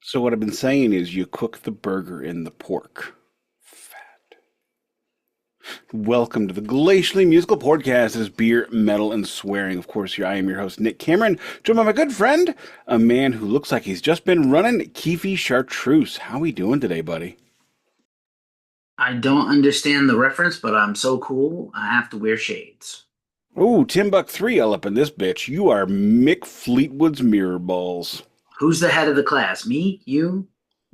So what I've been saying is you cook the burger in the pork. Fat. Welcome to the Glacially Musical Podcast. It is beer, metal, and swearing. Of course, I am your host, Nick Cameron, joined by my good friend, a man who looks like he's just been running, Keefy Chartreuse. How we doing today, buddy? I don't understand the reference, but I'm so cool, I have to wear shades. Ooh, Buck 3 all up in this bitch. You are Mick Fleetwood's Mirrorballs. Who's the head of the class? Me? You?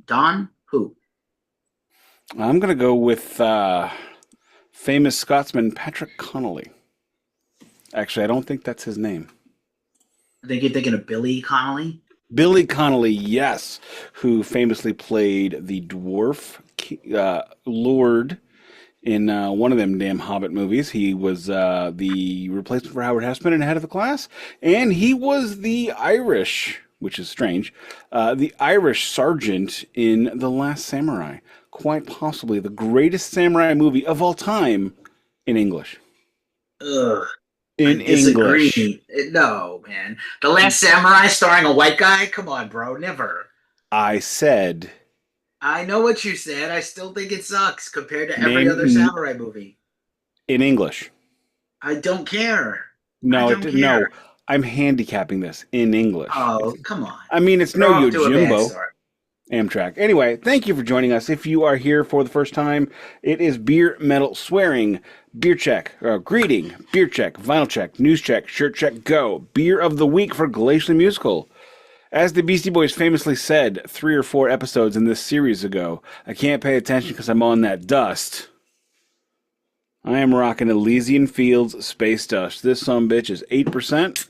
Don? Who? I'm going to go with famous Scotsman Patrick Connolly. Actually, I don't think that's his name. I think you're thinking of Billy Connolly. Billy Connolly, yes, who famously played the dwarf lord in one of them damn Hobbit movies. He was the replacement for Howard Hessman in Head of the Class, and he was the Irish, which is strange, the Irish sergeant in The Last Samurai. Quite possibly the greatest samurai movie of all time in English. Ugh. I In English. disagree. No, man. The Last Samurai starring a white guy? Come on, bro. Never. I said, I know what you said. I still think it sucks compared to every other name samurai movie. in English. I don't care. I No, don't no. care. I'm handicapping this in English. Oh, come on. I mean, it's no You're off to a bad Yojimbo. start. Amtrak. Anyway, thank you for joining us. If you are here for the first time, it is beer, metal, swearing, beer check, greeting, beer check, vinyl check, news check, shirt check, go. Beer of the week for Glacially Musical. As the Beastie Boys famously said 3 or 4 episodes in this series ago, I can't pay attention because I'm on that dust. I am rocking Elysian Fields Spacedust. This sumbitch is 8%.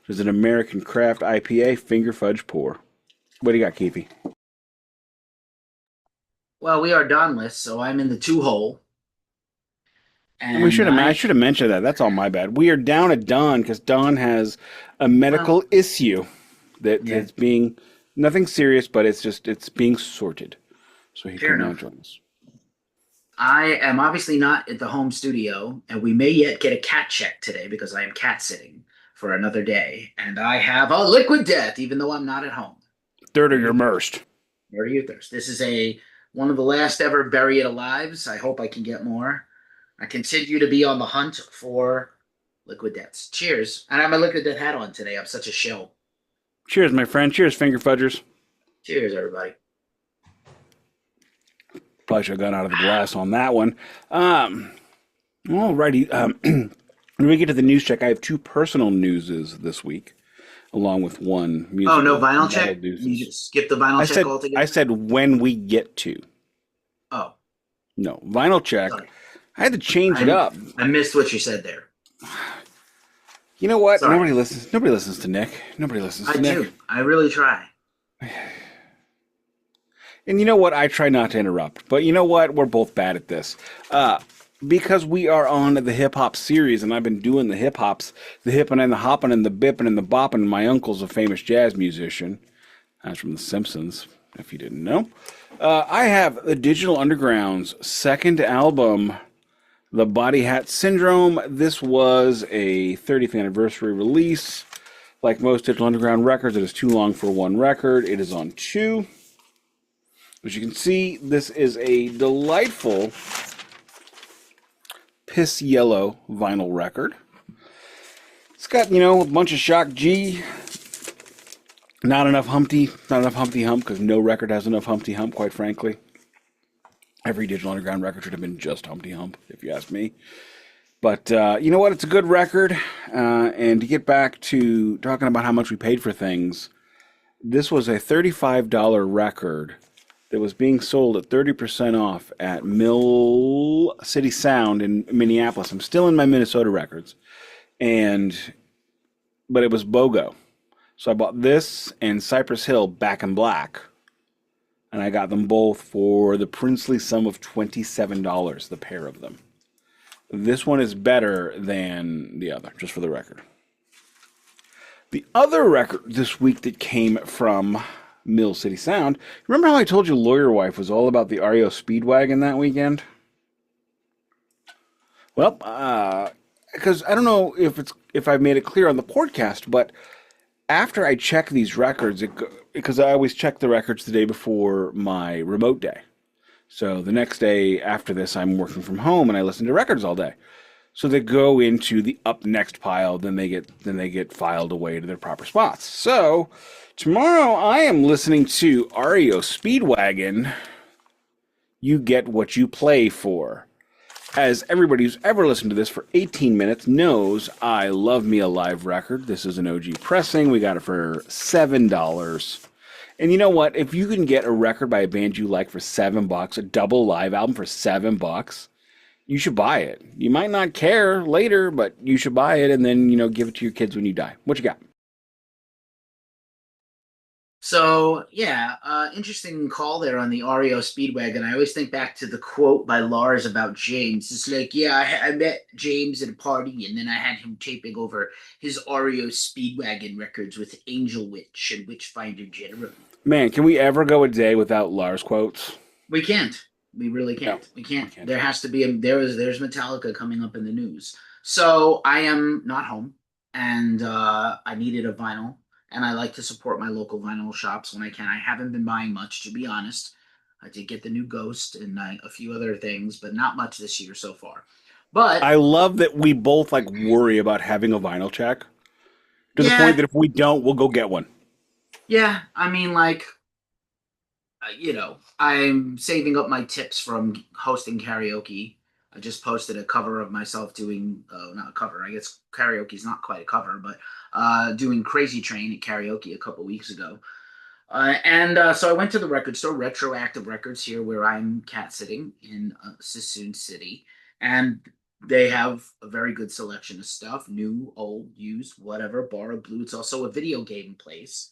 There's an American Craft IPA finger fudge pour. What do you got, Keefy? Well, we are Donless, so I'm in the two hole. And we And I I, should have mentioned that. That's all my bad. We are down at Don because Don has a well, medical issue yeah, that's being nothing serious, but it's being sorted. So he fair could not enough. join us. I am obviously not at the home studio, and we may yet get a cat check today because I am cat sitting for another day, and I have a liquid death, even though I'm not at home. Third of your immersed. Where are your thirst? This is a one of the last ever Bury It Alives. I hope I can get more. I continue to be on the hunt for liquid deaths. Cheers. And I have my liquid death hat on today. I'm such a shill. Cheers, my friend. Cheers, finger fudgers. Cheers, everybody. Probably should have gone out of the glass on that one. Alrighty. When we get to the news check, I have 2 personal newses this week, along with one Oh, no musical vinyl metal check? You deuces. just skip the vinyl check I altogether? said when we get to. Oh, No, vinyl check. sorry. I had to change it I up. I missed what you said there. You know what? Sorry. Nobody listens. Nobody listens to Nick. Nobody listens I to Nick. do. I really try. And you know what? I try not to interrupt. But you know what? We're both bad at this. Because we are on the hip hop series, and I've been doing the hip hops, the hippin' and the hoppin' and the bippin' and the boppin'. My uncle's a famous jazz musician. That's from The Simpsons, if you didn't know. I have the Digital Underground's second album, The Body Hat Syndrome. This was a 30th anniversary release. Like most Digital Underground records, it is too long for one record. It is on 2. As you can see, this is a delightful piss yellow vinyl record. It's got, a bunch of Shock G. Not enough Humpty Hump, because no record has enough Humpty Hump, quite frankly. Every Digital Underground record should have been just Humpty Hump, if you ask me. But you know what? It's a good record. And to get back to talking about how much we paid for things, this was a $35 record that was being sold at 30% off at Mill City Sound in Minneapolis. I'm still in my Minnesota records. But it was BOGO. So I bought this and Cypress Hill Back in Black. And I got them both for the princely sum of $27, the pair of them. This one is better than the other, just for the record. The other record this week that came from Mill City Sound. Remember how I told you Lawyer Wife was all about the REO Speedwagon that weekend? Well, because I don't know if I've made it clear on the podcast, but after I check these records, because I always check the records the day before my remote day. So the next day after this, I'm working from home and I listen to records all day. So they go into the up next pile, then they get filed away to their proper spots. So tomorrow I am listening to REO Speedwagon. You get what you play for. As everybody who's ever listened to this for 18 minutes knows, I love me a live record. This is an OG pressing. We got it for $7. And you know what? If you can get a record by a band you like for $7, a double live album for $7, you should buy it. You might not care later, but you should buy it and then, give it to your kids when you die. What you got? So, yeah, interesting call there on the REO Speedwagon. I always think back to the quote by Lars about James. It's like, yeah, I met James at a party, and then I had him taping over his REO Speedwagon records with Angel Witch and Witchfinder General. Man, can we ever go a day without Lars quotes? We can't. We really can't. No, we can't. There has to be there's Metallica coming up in the news. So I am not home, and I needed a vinyl. And I like to support my local vinyl shops when I can. I haven't been buying much, to be honest. I did get the new Ghost and a few other things, but not much this year so far. But I love that we both worry about having a vinyl check to the point that if we don't, we'll go get one. Yeah, I mean, I'm saving up my tips from hosting karaoke. I just posted a cover of myself doing, not a cover, I guess karaoke is not quite a cover, but doing Crazy Train at karaoke a couple weeks ago. So I went to the record store, Retroactive Records, here where I'm cat sitting in Sassoon City. And they have a very good selection of stuff, new, old, used, whatever, borrowed, blue. It's also a video game place.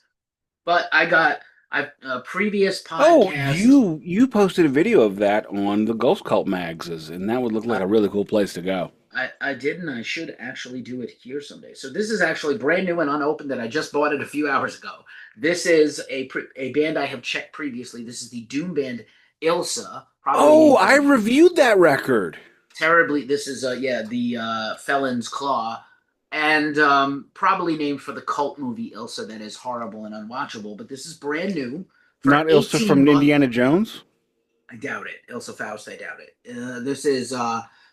But I got a previous podcast. Oh, you posted a video of that on the Ghost Cult mags, and that would look like a really cool place to go. I did, and I should actually do it here someday. So this is actually brand new and unopened that I just bought it a few hours ago. This is a band I have checked previously. This is the Doom band ILSA. I reviewed that record. Terribly. This is, the Felon's Claw. And probably named for the cult movie ILSA that is horrible and unwatchable. But this is brand new. Not ILSA from Indiana Jones? I doubt it. ILSA Faust, I doubt it. This is...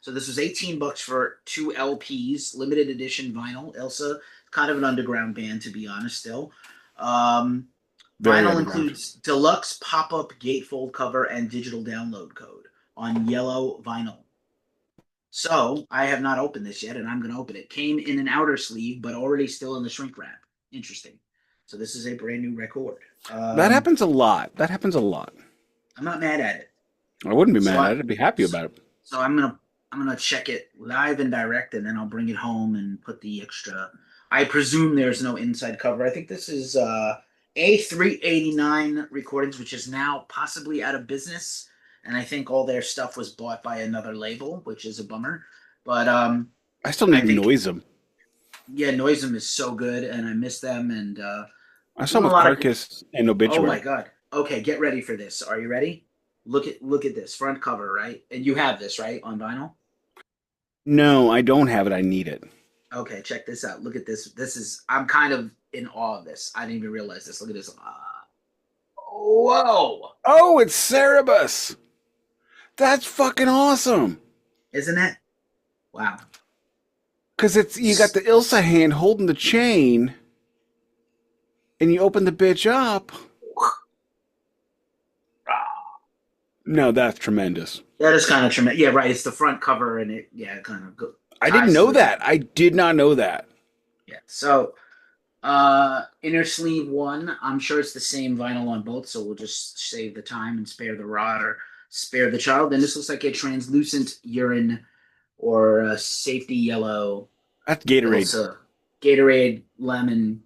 So this was $18 for 2 LPs, limited edition vinyl. ILSA, kind of an underground band, to be honest, still. Vinyl includes deluxe pop-up gatefold cover and digital download code on yellow vinyl. So I have not opened this yet, and I'm going to open it. Came in an outer sleeve, but already still in the shrink wrap. Interesting. So this is a brand new record. That happens a lot. I'm not mad at it. I wouldn't be mad at it. I'd be happy about it. So I'm gonna check it live and direct, and then I'll bring it home and put the extra. I presume there's no inside cover. I think this is A389 Recordings, which is now possibly out of business, and I think all their stuff was bought by another label, which is a bummer. But I still need Noisem. Yeah, Noisem is so good, and I miss them. And I saw them with Carcass and Obituary. Oh my god! Okay, get ready for this. Are you ready? Look at this front cover, right? And you have this, right, on vinyl? No, I don't have it. I need it. Okay, check this out. Look at this. I'm kind of in awe of this. I didn't even realize this. Look at this. Whoa! Oh, it's Cerebus. That's fucking awesome. Isn't it? Wow. Because you got the ILSA hand holding the chain, and you open the bitch up. No, that's tremendous. That is kind of tremendous. Yeah, right. It's the front cover, and it, kind of good. I didn't know that. I did not know that. Yeah. So, inner sleeve 1. I'm sure it's the same vinyl on both, so we'll just save the time and spare the rod or spare the child. And this looks like a translucent urine or a safety yellow. That's Gatorade. Gatorade lemon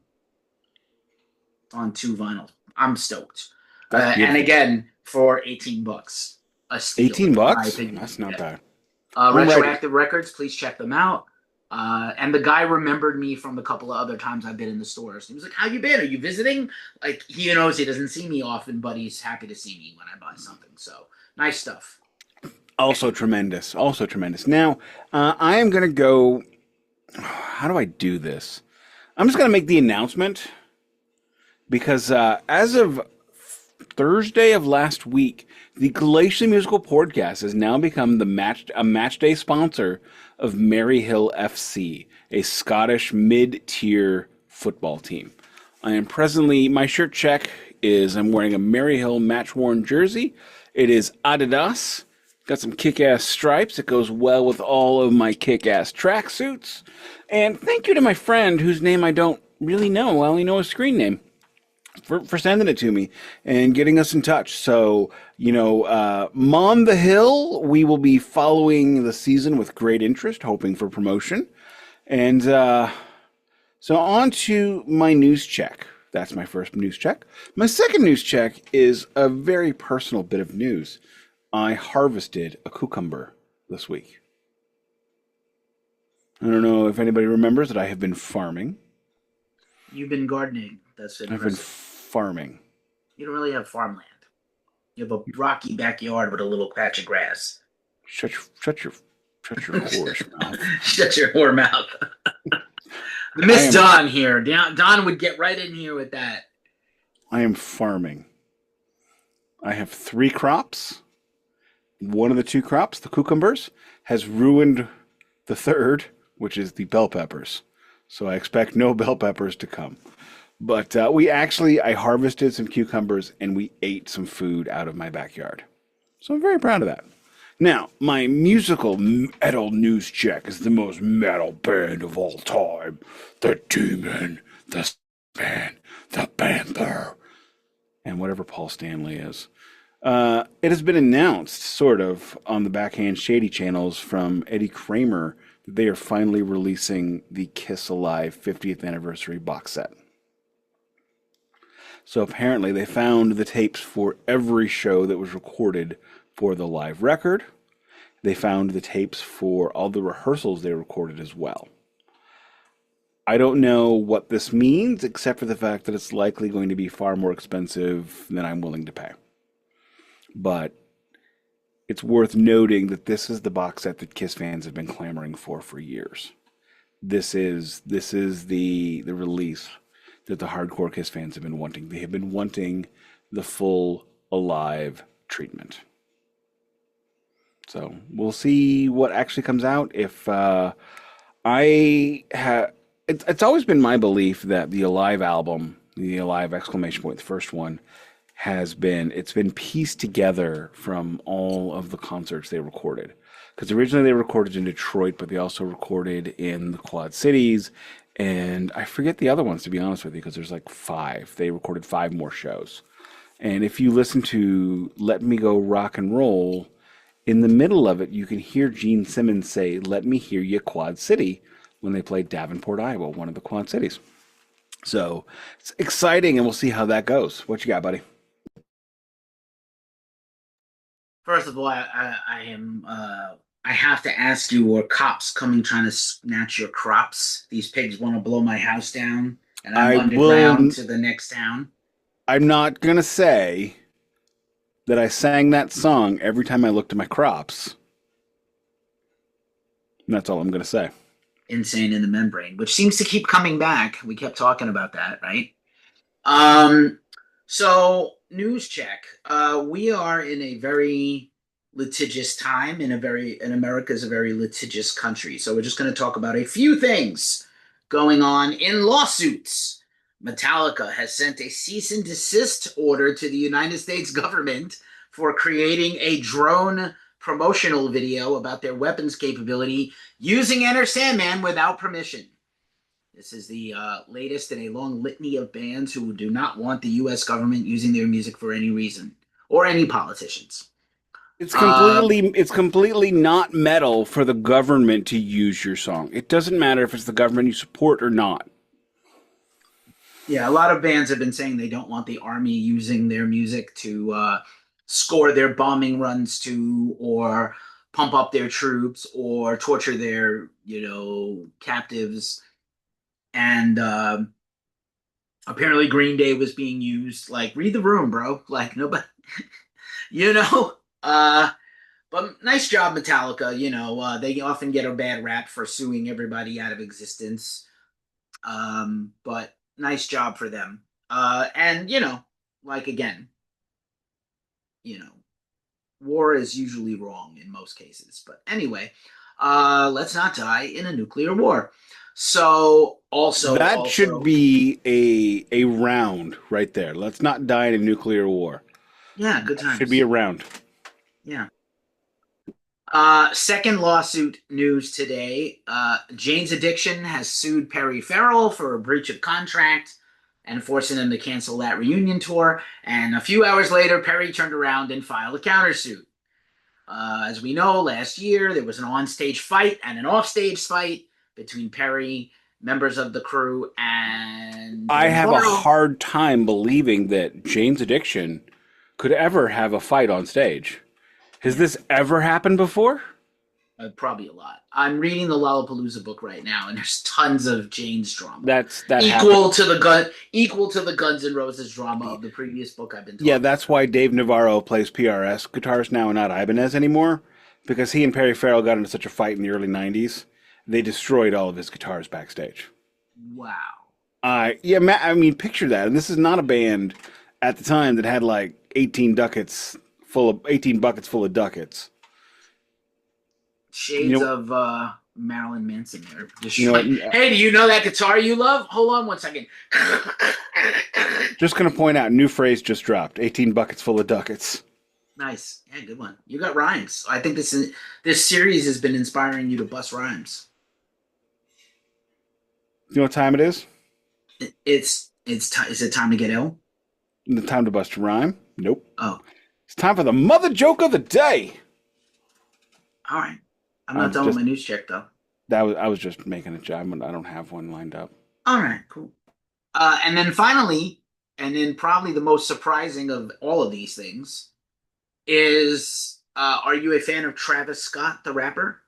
on 2 vinyls. I'm stoked. And again, for $18. A steal, $18? That's not bad. Retroactive Records, please check them out. And the guy remembered me from a couple of other times I've been in the stores. He was like, "How you been? Are you visiting?" Like, he knows he doesn't see me often, but he's happy to see me when I buy something. So, nice stuff. Also tremendous. Now, I am going to go... How do I do this? I'm just going to make the announcement, because as of Thursday of last week, the Glacially Musical Podcast has now become a match day sponsor of Maryhill FC, a Scottish mid-tier football team. I am presently, my shirt check is I'm wearing a Maryhill match-worn jersey. It is Adidas. Got some kick-ass stripes. It goes well with all of my kick-ass tracksuits. And thank you to my friend whose name I don't really know. I only know his screen name for sending it to me and getting us in touch. So, Mon the Hill, we will be following the season with great interest, hoping for promotion. And so on to my news check. That's my first news check. My second news check is a very personal bit of news. I harvested a cucumber this week. I don't know if anybody remembers that I have been farming. You've been gardening. That's I've been impressive. farming. You don't really have farmland. You have a rocky backyard with a little patch of grass. Shut your whorish mouth. Shut your whore mouth. Miss Don here. Don would get right in here with that. I am farming. I have 3 crops. One of the 2 crops, the cucumbers, has ruined the third, which is the bell peppers. So I expect no bell peppers to come. But I harvested some cucumbers and we ate some food out of my backyard. So I'm very proud of that. Now, my musical metal news check is the most metal band of all time. The Demon, the Span, the Panther, and whatever Paul Stanley is. It has been announced, sort of, on the Backhand Shady channels from Eddie Kramer that they are finally releasing the Kiss Alive 50th anniversary box set. So apparently they found the tapes for every show that was recorded for the live record. They found the tapes for all the rehearsals they recorded as well. I don't know what this means, except for the fact that it's likely going to be far more expensive than I'm willing to pay. But it's worth noting that this is the box set that Kiss fans have been clamoring for years. This is the release that the hardcore Kiss fans have been wanting. They have been wanting the full Alive treatment. So we'll see what actually comes out. It's always been my belief that the Alive album, the Alive exclamation point, the first one, it's been pieced together from all of the concerts they recorded. Because originally they recorded in Detroit, but they also recorded in the Quad Cities, and I forget the other ones, to be honest with you, because there's like 5. They recorded 5 more shows. And if you listen to Let Me Go Rock and Roll, in the middle of it, you can hear Gene Simmons say, "Let me hear you, Quad City," when they played Davenport, Iowa, one of the Quad Cities. So it's exciting, and we'll see how that goes. What you got, buddy? First of all, I have to ask you, were cops coming trying to snatch your crops? These pigs want to blow my house down, and I'm underground to the next town. I'm not going to say that I sang that song every time I looked at my crops. And that's all I'm going to say. Insane in the Membrane, which seems to keep coming back. We kept talking about that, right? So news check. We are in a very litigious time, and America is a very litigious country. So we're just going to talk about a few things going on in lawsuits. Metallica has sent a cease and desist order to the United States government for creating a drone promotional video about their weapons capability using Enter Sandman without permission. This is the latest in a long litany of bands who do not want the U.S. government using their music for any reason, or any politicians. It's completely not metal for the government to use your song. It doesn't matter if it's the government you support or not. Yeah, a lot of bands have been saying they don't want the army using their music to score their bombing runs to, or pump up their troops, or torture their, captives. And apparently Green Day was being used. Like, read the room, bro. Like, nobody, but nice job, Metallica. They often get a bad rap for suing everybody out of existence. But nice job for them. And like again, you know, war is usually wrong in most cases. But anyway, let's not die in a nuclear war. So That should also, be a round right there. Let's not die in a nuclear war. yeah, good That should be a times. round. Yeah. Second lawsuit news today. Jane's Addiction has sued Perry Farrell for a breach of contract and forcing him to cancel that reunion tour. And a few hours later, Perry turned around and filed a countersuit. As we know, last year there was an on-stage fight and an off-stage fight between Perry, members of the crew, and I Dave have a Navarro. hard time believing that Jane's Addiction could ever have a fight on stage. Has Yeah, this ever happened before? probably a lot. I'm reading the Lollapalooza book right now, and there's tons of Jane's drama, That happened. equal to the Guns N' Roses drama of the previous book I've been Yeah, talking that's about. why Dave Navarro plays PRS guitars now and not Ibanez anymore, because he and Perry Farrell got into such a fight in the early '90s. They destroyed all of his guitars backstage. Wow, Yeah, I mean, picture that. And this is not a band at the time that had like 18 buckets full of ducats. You shades know, of Marilyn Manson there. you know what? Hey, do you know that guitar you love? Hold on one second. Just gonna point out, new phrase just dropped. 18 buckets full of ducats. Nice. Yeah, good one. You got rhymes. I think this series has been inspiring you to bust rhymes. You know what time it is? Is it time to get ill? The time to bust a rhyme? Nope. Oh, It's time for the mother joke of the day. all right. I'm I not was done with just my news check though. I was just making a joke. I don't have one lined up. All right, cool. And then finally, and then probably the most surprising of all of these things is, are you a fan of Travis Scott, the rapper?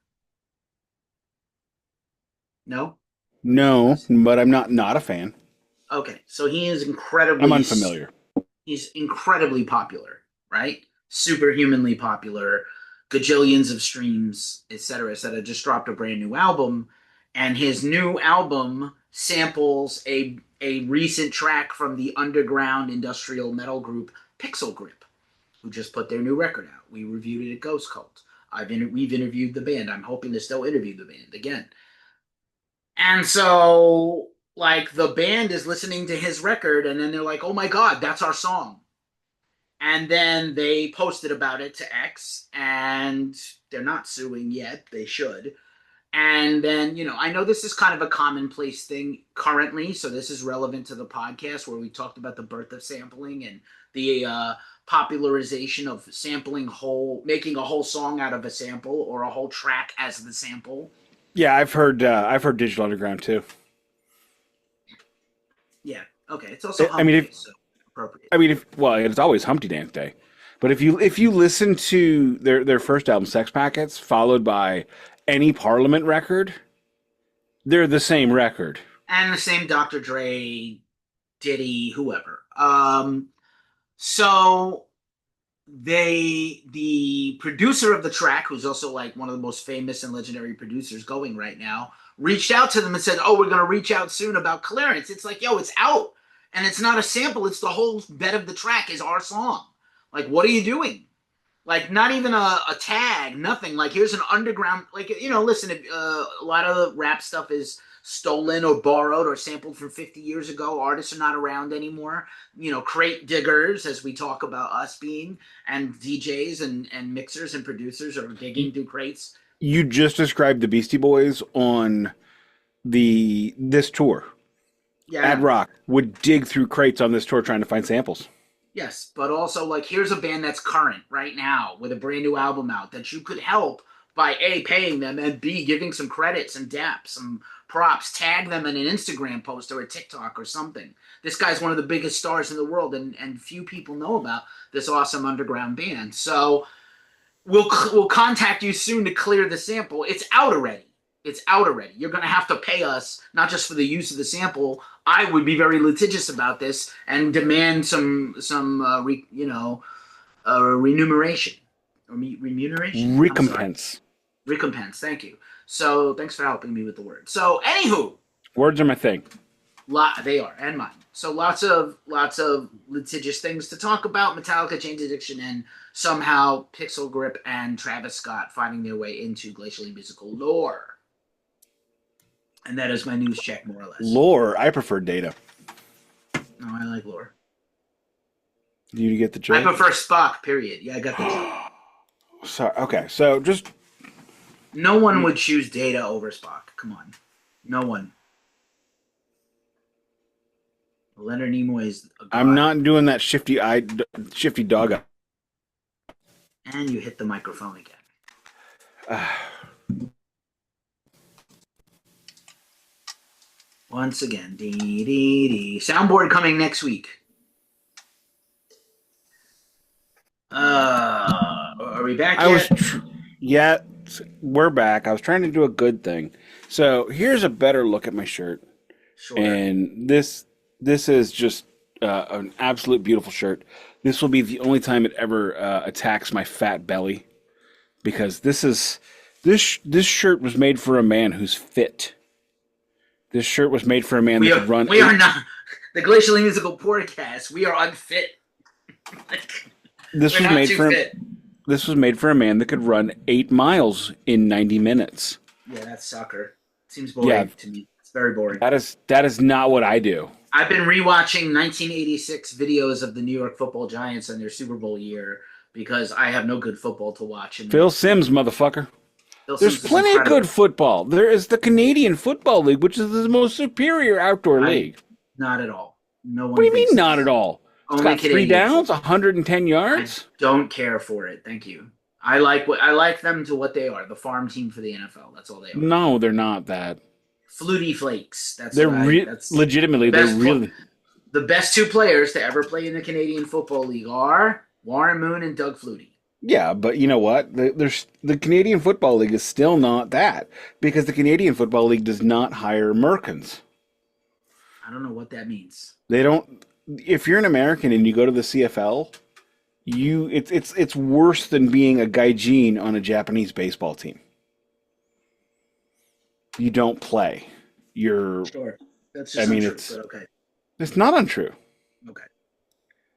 No. No, but I'm not a fan. Okay, so he is I'm unfamiliar. he's incredibly popular, right? Superhumanly popular, gajillions of streams, etc., etc. Just dropped a brand new album, and his new album samples a recent track from the underground industrial metal group Pixel Grip, who just put their new record out. We reviewed it at Ghost Cult. We've interviewed the band. I'm hoping to still interview the band again. And so, like, the band is listening to his record, and then they're like, "Oh my god, that's our song!" And then they posted about it to X, and they're not suing yet. They should. And then, I know this is kind of a commonplace thing currently, so this is relevant to the podcast where we talked about the birth of sampling and the popularization of making a whole song out of a sample or a whole track as the sample. Yeah, I've heard Digital Underground too. Yeah. Okay. It's also I hump mean, day, if so appropriate. I mean, if well, it's always Humpty Dance Day. But if you listen to their first album, Sex Packets, followed by any Parliament record, they're the same record. And the same Dr. Dre, Diddy, whoever. So the producer of the track, who's also like one of the most famous and legendary producers going right now, reached out to them and said, "Oh, we're gonna reach out soon about clearance." It's like, yo, it's out, and it's not a sample. It's the whole bed of the track is our song. Like, what are you doing? Like, not even a tag, nothing. Like, here's an underground. Like, listen, a lot of the rap stuff is stolen or borrowed or sampled from 50 years ago. Artists are not around anymore. Crate diggers, as we talk about us being, and DJs and mixers and producers are digging through crates. You just described the Beastie Boys on this tour. Yeah, Ad Rock would dig through crates on this tour trying to find samples. yes, but also, like, here's a band that's current right now with a brand new album out that you could help by A, paying them, and B, giving some credits and daps, some props, tag them in an Instagram post or a TikTok or something. This guy's one of the biggest stars in the world, and few people know about this awesome underground band. So we'll contact you soon to clear the sample. It's out already. It's out already. You're going to have to pay us, not just for the use of the sample. I would be very litigious about this and demand some remuneration. Remuneration? I'm sorry. Recompense. Recompense. Thank you. So thanks for helping me with the word. So, anywho, Words are my thing. they are, and mine. So lots of litigious things to talk about. Metallica, Jane's Addiction, and somehow Pixel Grip and Travis Scott finding their way into Glacially musical lore. And that is my news check, more or less. Lore, I prefer data. No, I like lore. Do you get the joke? I prefer Spock, period. Yeah, I got the joke. Sorry. Okay, so just... No one would choose Data over Spock. Come on. No one. Leonard Nimoy is a god. I'm not doing that shifty dog eye. And you hit the microphone again. Once again. Dee, dee, dee. Soundboard coming next week. Are we back yet? We're back. I was trying to do a good thing. So here's a better look at my shirt. Sure. And this is just an absolute beautiful shirt. This will be the only time it ever attacks my fat belly, because this shirt was made for a man who's fit. This shirt was made for a man that could run. We are not the Glacially Musical Podcast. We are unfit. This was made for a man that could run 8 miles in 90 minutes. Yeah, that's soccer. Seems boring to me. It's very boring. That is not what I do. I've been rewatching 1986 videos of the New York Football Giants and their Super Bowl year because I have no good football to watch. Phil Simms, motherfucker. There's plenty of good football. There is the Canadian Football League, which is the most superior outdoor league. Not at all. No one. What do you mean, not at all? It's got 3 downs, football. 110 yards. I don't care for it. Thank you. I like them to what they are. The farm team for the NFL. That's all they are. No, they're not that. Flutie Flakes. Legitimately. They're really the best 2 players to ever play in the Canadian Football League are Warren Moon and Doug Flutie. Yeah, but you know what? The Canadian Football League is still not that, because the Canadian Football League does not hire Americans. I don't know what that means. They don't. If you're an American and you go to the CFL, it's worse than being a gaijin on a Japanese baseball team. You don't play. You're sure. That's just untrue, but okay. It's not untrue. Okay.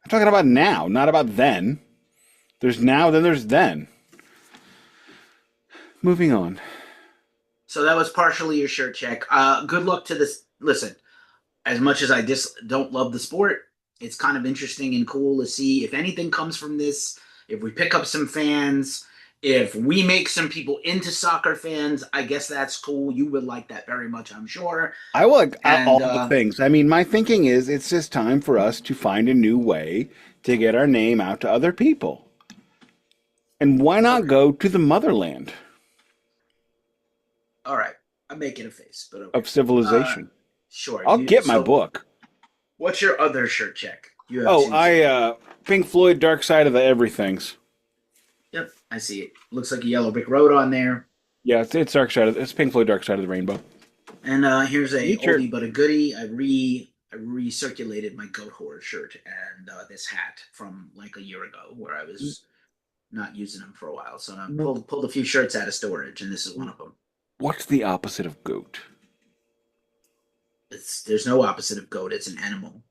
I'm talking about now, not about then. There's now, then there's then. Moving on. So that was partially your shirt check. Good luck to this. Listen, as much as I don't love the sport, it's kind of interesting and cool to see if anything comes from this. If we pick up some fans, if we make some people into soccer fans, I guess that's cool. You would like that very much, I'm sure. I like all the things. I mean, my thinking is it's just time for us to find a new way to get our name out to other people. And why not go to the motherland? All right. I'm making a face, but okay. Of civilization. Sure. I'll get my book. What's your other shirt check? Pink Floyd, Dark Side of the Everythings. Yep, I see it. Looks like a Yellow Brick Road on there. Yeah, it's Dark Side it's Pink Floyd, Dark Side of the Rainbow. And here's a oldie but a goodie. I recirculated my goat horror shirt and this hat from like a year ago where I was not using them for a while. So I pulled a few shirts out of storage, and this is one of them. What's the opposite of goat? There's no opposite of goat. It's an animal.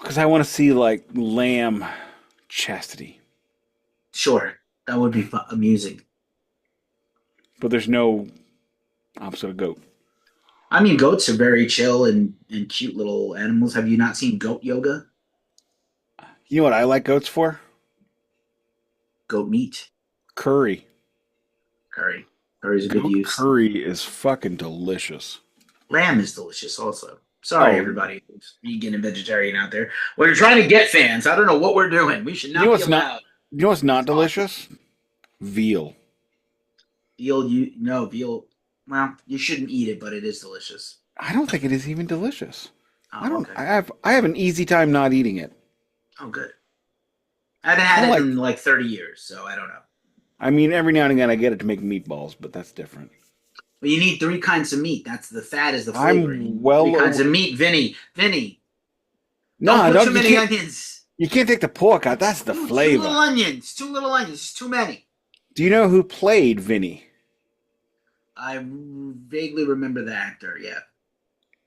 Because I want to see like lamb chastity. Sure, that would be amusing. But there's no opposite of goat. I mean, goats are very chill and cute little animals. Have you not seen goat yoga? You know what I like goats for? Goat meat. Curry. Curry's a good use. Curry is fucking delicious. Lamb is delicious also. Sorry, everybody who's vegan and vegetarian out there. We're trying to get fans. I don't know what we're doing. We should not be allowed. You know what's not delicious? Veal. Veal. Well, you shouldn't eat it, but it is delicious. I don't think it is even delicious. Oh, okay. I have an easy time not eating it. Oh, good. I haven't had it in like 30 years, so I don't know. I mean, every now and again I get it to make meatballs, but that's different. But you need 3 kinds of meat. That's the fat is the flavor. 3 kinds of meat, Vinny. Don't put too many onions. You can't take the pork out. That's the flavor. 2 little onions. Too many. Do you know who played Vinny? I vaguely remember the actor, yeah.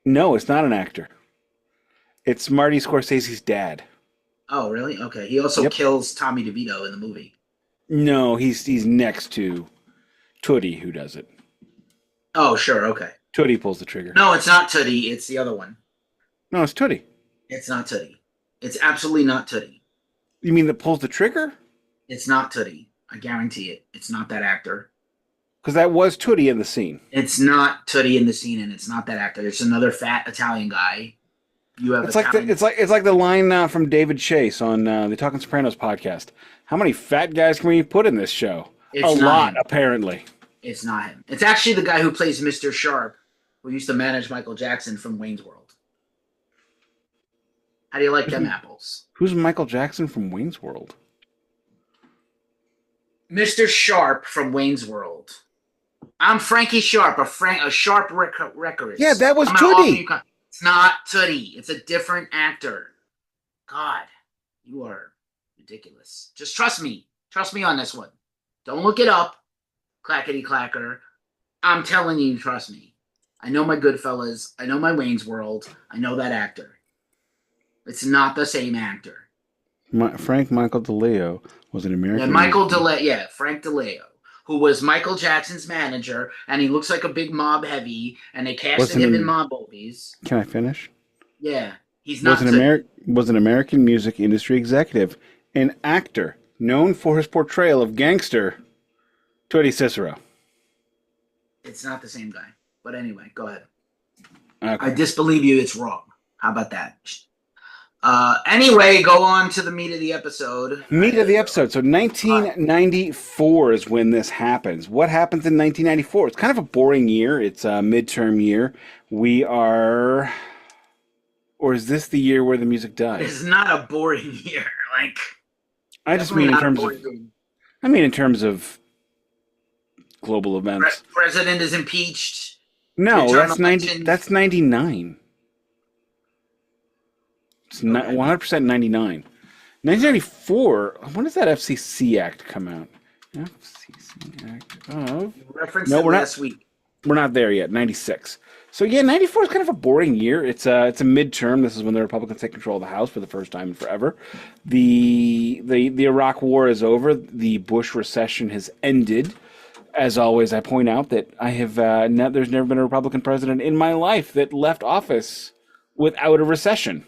No, it's not an actor. It's Marty Scorsese's dad. Oh, really? Okay. He also Yep. kills Tommy DeVito in the movie. No, he's next to Tootie, who does it. Oh, sure. Okay. Tootie pulls the trigger. No, it's not Tootie. It's the other one. No, it's Tootie. It's not Tootie. It's absolutely not Tootie. You mean that pulls the trigger? It's not Tootie. I guarantee it. It's not that actor. Because that was Tootie in the scene. It's not Tootie in the scene, and it's not that actor. It's another fat Italian guy. You have It's Italian. it's like the line from David Chase on the Talking Sopranos podcast. How many fat guys can we put in this show? It's A not lot, him. apparently. It's not him. It's actually the guy who plays Mr. Sharp, who used to manage Michael Jackson from Wayne's World. How do you like them apples? Who's Michael Jackson from Wayne's World? Mr. Sharp from Wayne's World. I'm Frankie Sharp, a Sharp record. Yeah, that was I'm gonna offer Tootie. you It's not Tootie. It's a different actor. God, you are ridiculous. Just trust me. Trust me on this one. Don't look it up. Clackety clacker. I'm telling you, trust me. I know my Goodfellas. I know my Wayne's World. I know that actor. It's not the same actor. Frank Michael DeLeo was an American. Frank DeLeo, who was Michael Jackson's manager, and he looks like a big mob heavy, and they casted him in mob movies. Can I finish? Yeah, he's not. Was an American music industry executive, an actor known for his portrayal of gangster Tootie Cicero. It's not the same guy. But anyway, go ahead. Okay. I disbelieve you. It's wrong. How about that? Anyway, go on to the meat of the episode. Meat of the episode. So 1994 is when this happens. What happens in 1994? It's kind of a boring year. It's a midterm year. We are... Or is this the year where the music dies? It's not a boring year. Like, I just mean in terms of... I mean in terms of global events. President is impeached. No, that's 99. It's 100% 99. 1994, when does that FCC Act come out? FCC Act of... Referenced it last week. We're not there yet, 96. So yeah, 94 is kind of a boring year. It's a midterm. This is when the Republicans take control of the House for the first time in forever. The Iraq War is over. The Bush recession has ended. As always, I point out that there's never been a Republican president in my life that left office without a recession.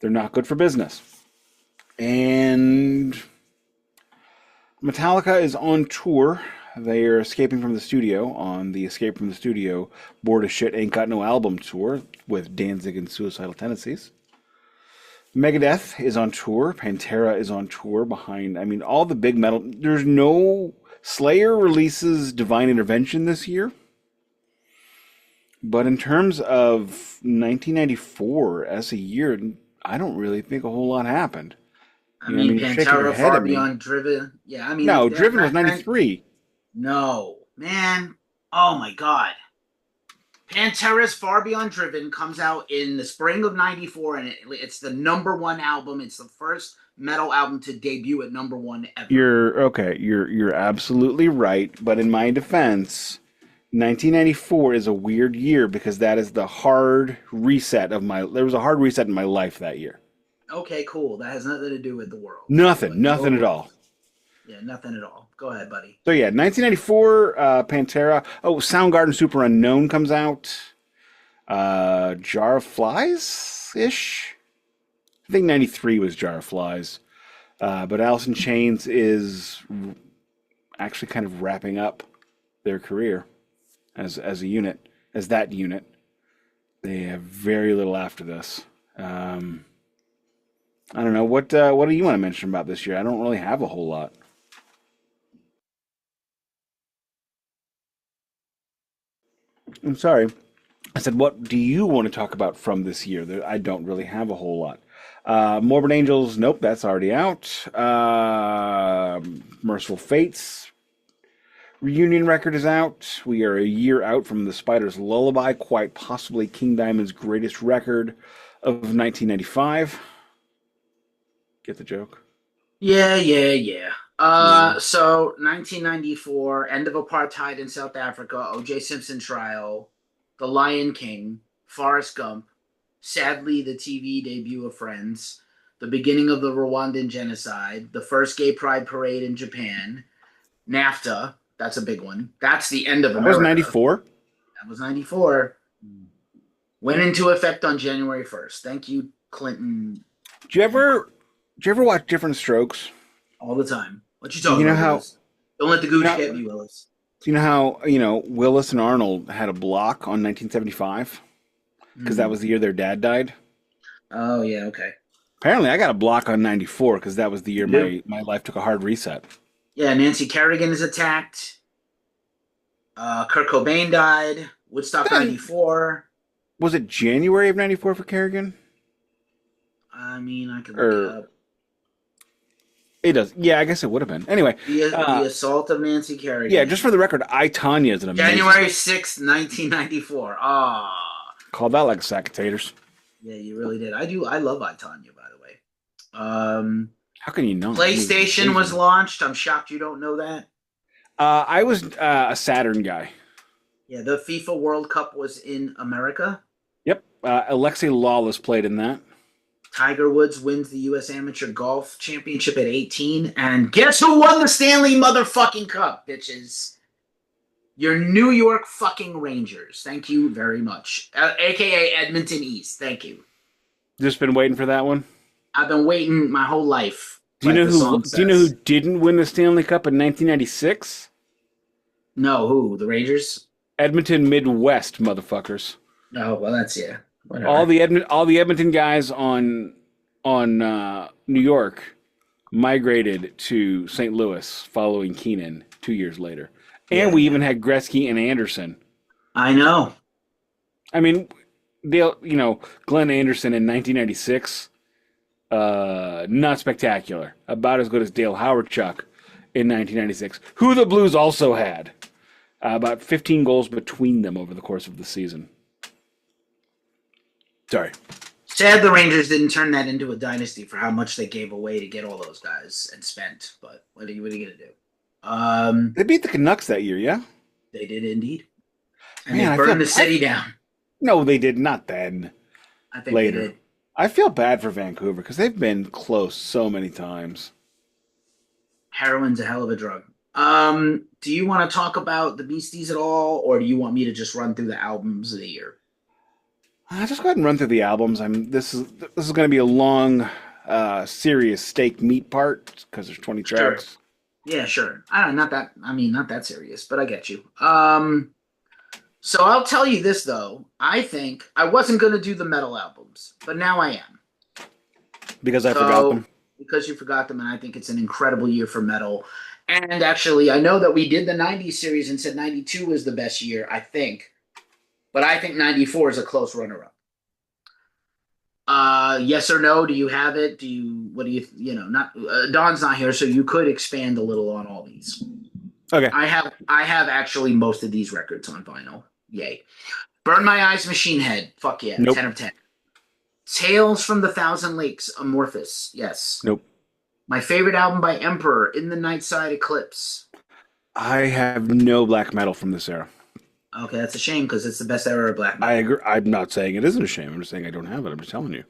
They're not good for business. And Metallica is on tour. They are escaping from the studio on the Escape from the Studio Bored as Shit Ain't Got No Album tour with Danzig and Suicidal Tendencies. Megadeth is on tour. Pantera is on tour behind, all the big metal. There's no... Slayer releases Divine Intervention this year. But in terms of 1994 as a year, I don't really think a whole lot happened. Pantera, Far Beyond Driven. Yeah, No, Driven was 93. No, man. Oh my God. Pantera's Far Beyond Driven comes out in the spring of 94, and it's the #1 album. It's the first metal album to debut at #1 ever. You're absolutely right, but in my defense, 1994 is a weird year because that is the hard reset there was a hard reset in my life that year. Okay, cool. That has nothing to do with the world. Nothing at all. Yeah, nothing at all. Go ahead, buddy. So yeah, 1994, Pantera. Oh, Soundgarden Super Unknown comes out. Jar of Flies-ish? I think 93 was Jar of Flies. But Alice in Chains is actually kind of wrapping up their career as a unit, as that unit. They have very little after this. I don't know. What do you want to mention about this year? I don't really have a whole lot. I'm sorry. I said, what do you want to talk about from this year? I don't really have a whole lot. Morbid Angels, nope, that's already out. Merciful Fates reunion record is out. We are a year out from The Spider's Lullaby, quite possibly King Diamond's greatest record of 1995. Get the joke? Yeah. So 1994, end of apartheid in South Africa, O.J. Simpson trial, The Lion King, Forrest Gump, sadly, the TV debut of Friends, the beginning of the Rwandan genocide, the first gay pride parade in Japan, NAFTA, that's a big one. That's the end of That was America. 94. That was 94. Went into effect on January 1st. Thank you, Clinton. Did you ever watch Different Strokes? All the time. What you talking You know about, how Willis? Don't let the gooch get me, Willis. you know how Willis and Arnold had a block on 1975 because that was the year their dad died. Oh, yeah, okay. Apparently, I got a block on 94 because that was the year You my life took a hard reset. Yeah, Nancy Kerrigan is attacked. Kurt Cobain died. Woodstock Then 94. was it January of 94 for Kerrigan? I mean, I could look Or it up. it does. Yeah, I guess it would have been. Anyway, The assault of Nancy Kerrigan. yeah, just for the record, I, Tanya is an amazing. January 6th, 1994. Ah. Called that like a sack of taters. Yeah, you really did. I love I, Tanya, by the way. How can you not? PlayStation was launched. I'm shocked you don't know that. I was a Saturn guy. Yeah, the FIFA World Cup was in America. Yep. Alexei Lawless played in that. Tiger Woods wins the U.S. Amateur Golf Championship at 18. And guess who won the Stanley motherfucking Cup, bitches? Your New York fucking Rangers. Thank you very much. A.K.A. Edmonton East. Thank you. Just been waiting for that one. I've been waiting my whole life. Do you know who didn't win the Stanley Cup in 1996? No, who? The Rangers? Edmonton Midwest, motherfuckers. Oh, well, that's, yeah. Whatever. All the Edmonton guys on New York migrated to St. Louis following Keenan 2 years later. And we even had Gretzky and Anderson. I know. I mean, Glenn Anderson in 1996, not spectacular. About as good as Dale Howardchuk in 1996, who the Blues also had. About 15 goals between them over the course of the season. Sorry. Sad the Rangers didn't turn that into a dynasty for how much they gave away to get all those guys and spent. But what are you going to do? They beat the Canucks that year, yeah? They did indeed. And Man, they burned the city down. No, they did not then. I think Later. they did. I feel bad for Vancouver because they've been close so many times. Heroin's a hell of a drug. Do you want to talk about the Beasties at all, or do you want me to just run through the albums of the year? Just go ahead and run through the albums. This is going to be a long, serious steak meat part because there's 20 tracks. Yeah, sure. Not that serious, but I get you. So I'll tell you this though. I think I wasn't going to do the metal albums, but now I am. Because I forgot them. Because you forgot them, and I think it's an incredible year for metal. And actually, I know that we did the 90s series and said 92 was the best year, I think. But I think 94 is a close runner-up. Yes or no? Do you have it? Don's not here, so you could expand a little on all these. Okay. I have actually most of these records on vinyl. Yay. Burn My Eyes, Machine Head. Fuck yeah. Nope. 10 of 10. Tales from the Thousand Lakes, Amorphous. Yes. Nope. My favorite album by Emperor, In the Nightside Eclipse. I have no black metal from this era. Okay, that's a shame because it's the best era of black metal. I agree. I'm not saying it isn't a shame. I'm just saying I don't have it. I'm just telling you.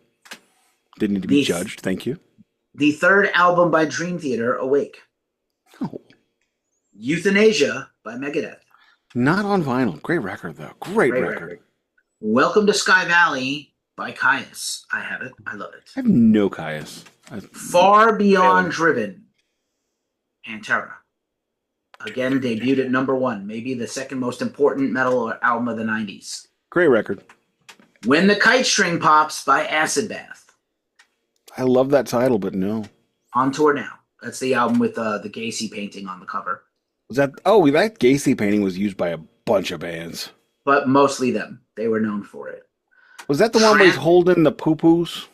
Didn't need to be judged. Thank you. The third album by Dream Theater, Awake. Oh. Euthanasia by Megadeth. Not on vinyl. Great record, though. Great record. Welcome to Sky Valley by Caius. I have it. I love it. I have no Caius. Far Beyond Driven. Pantera. Again, debuted at #1. Maybe the second most important metal album of the 90s. Great record. When the Kite String Pops by Acid Bath. I love that title, but no. On Tour Now. That's the album with the Gacy painting on the cover. That Gacy painting was used by a bunch of bands. But mostly them. They were known for it. Was that the one where he's holding the poo-poos?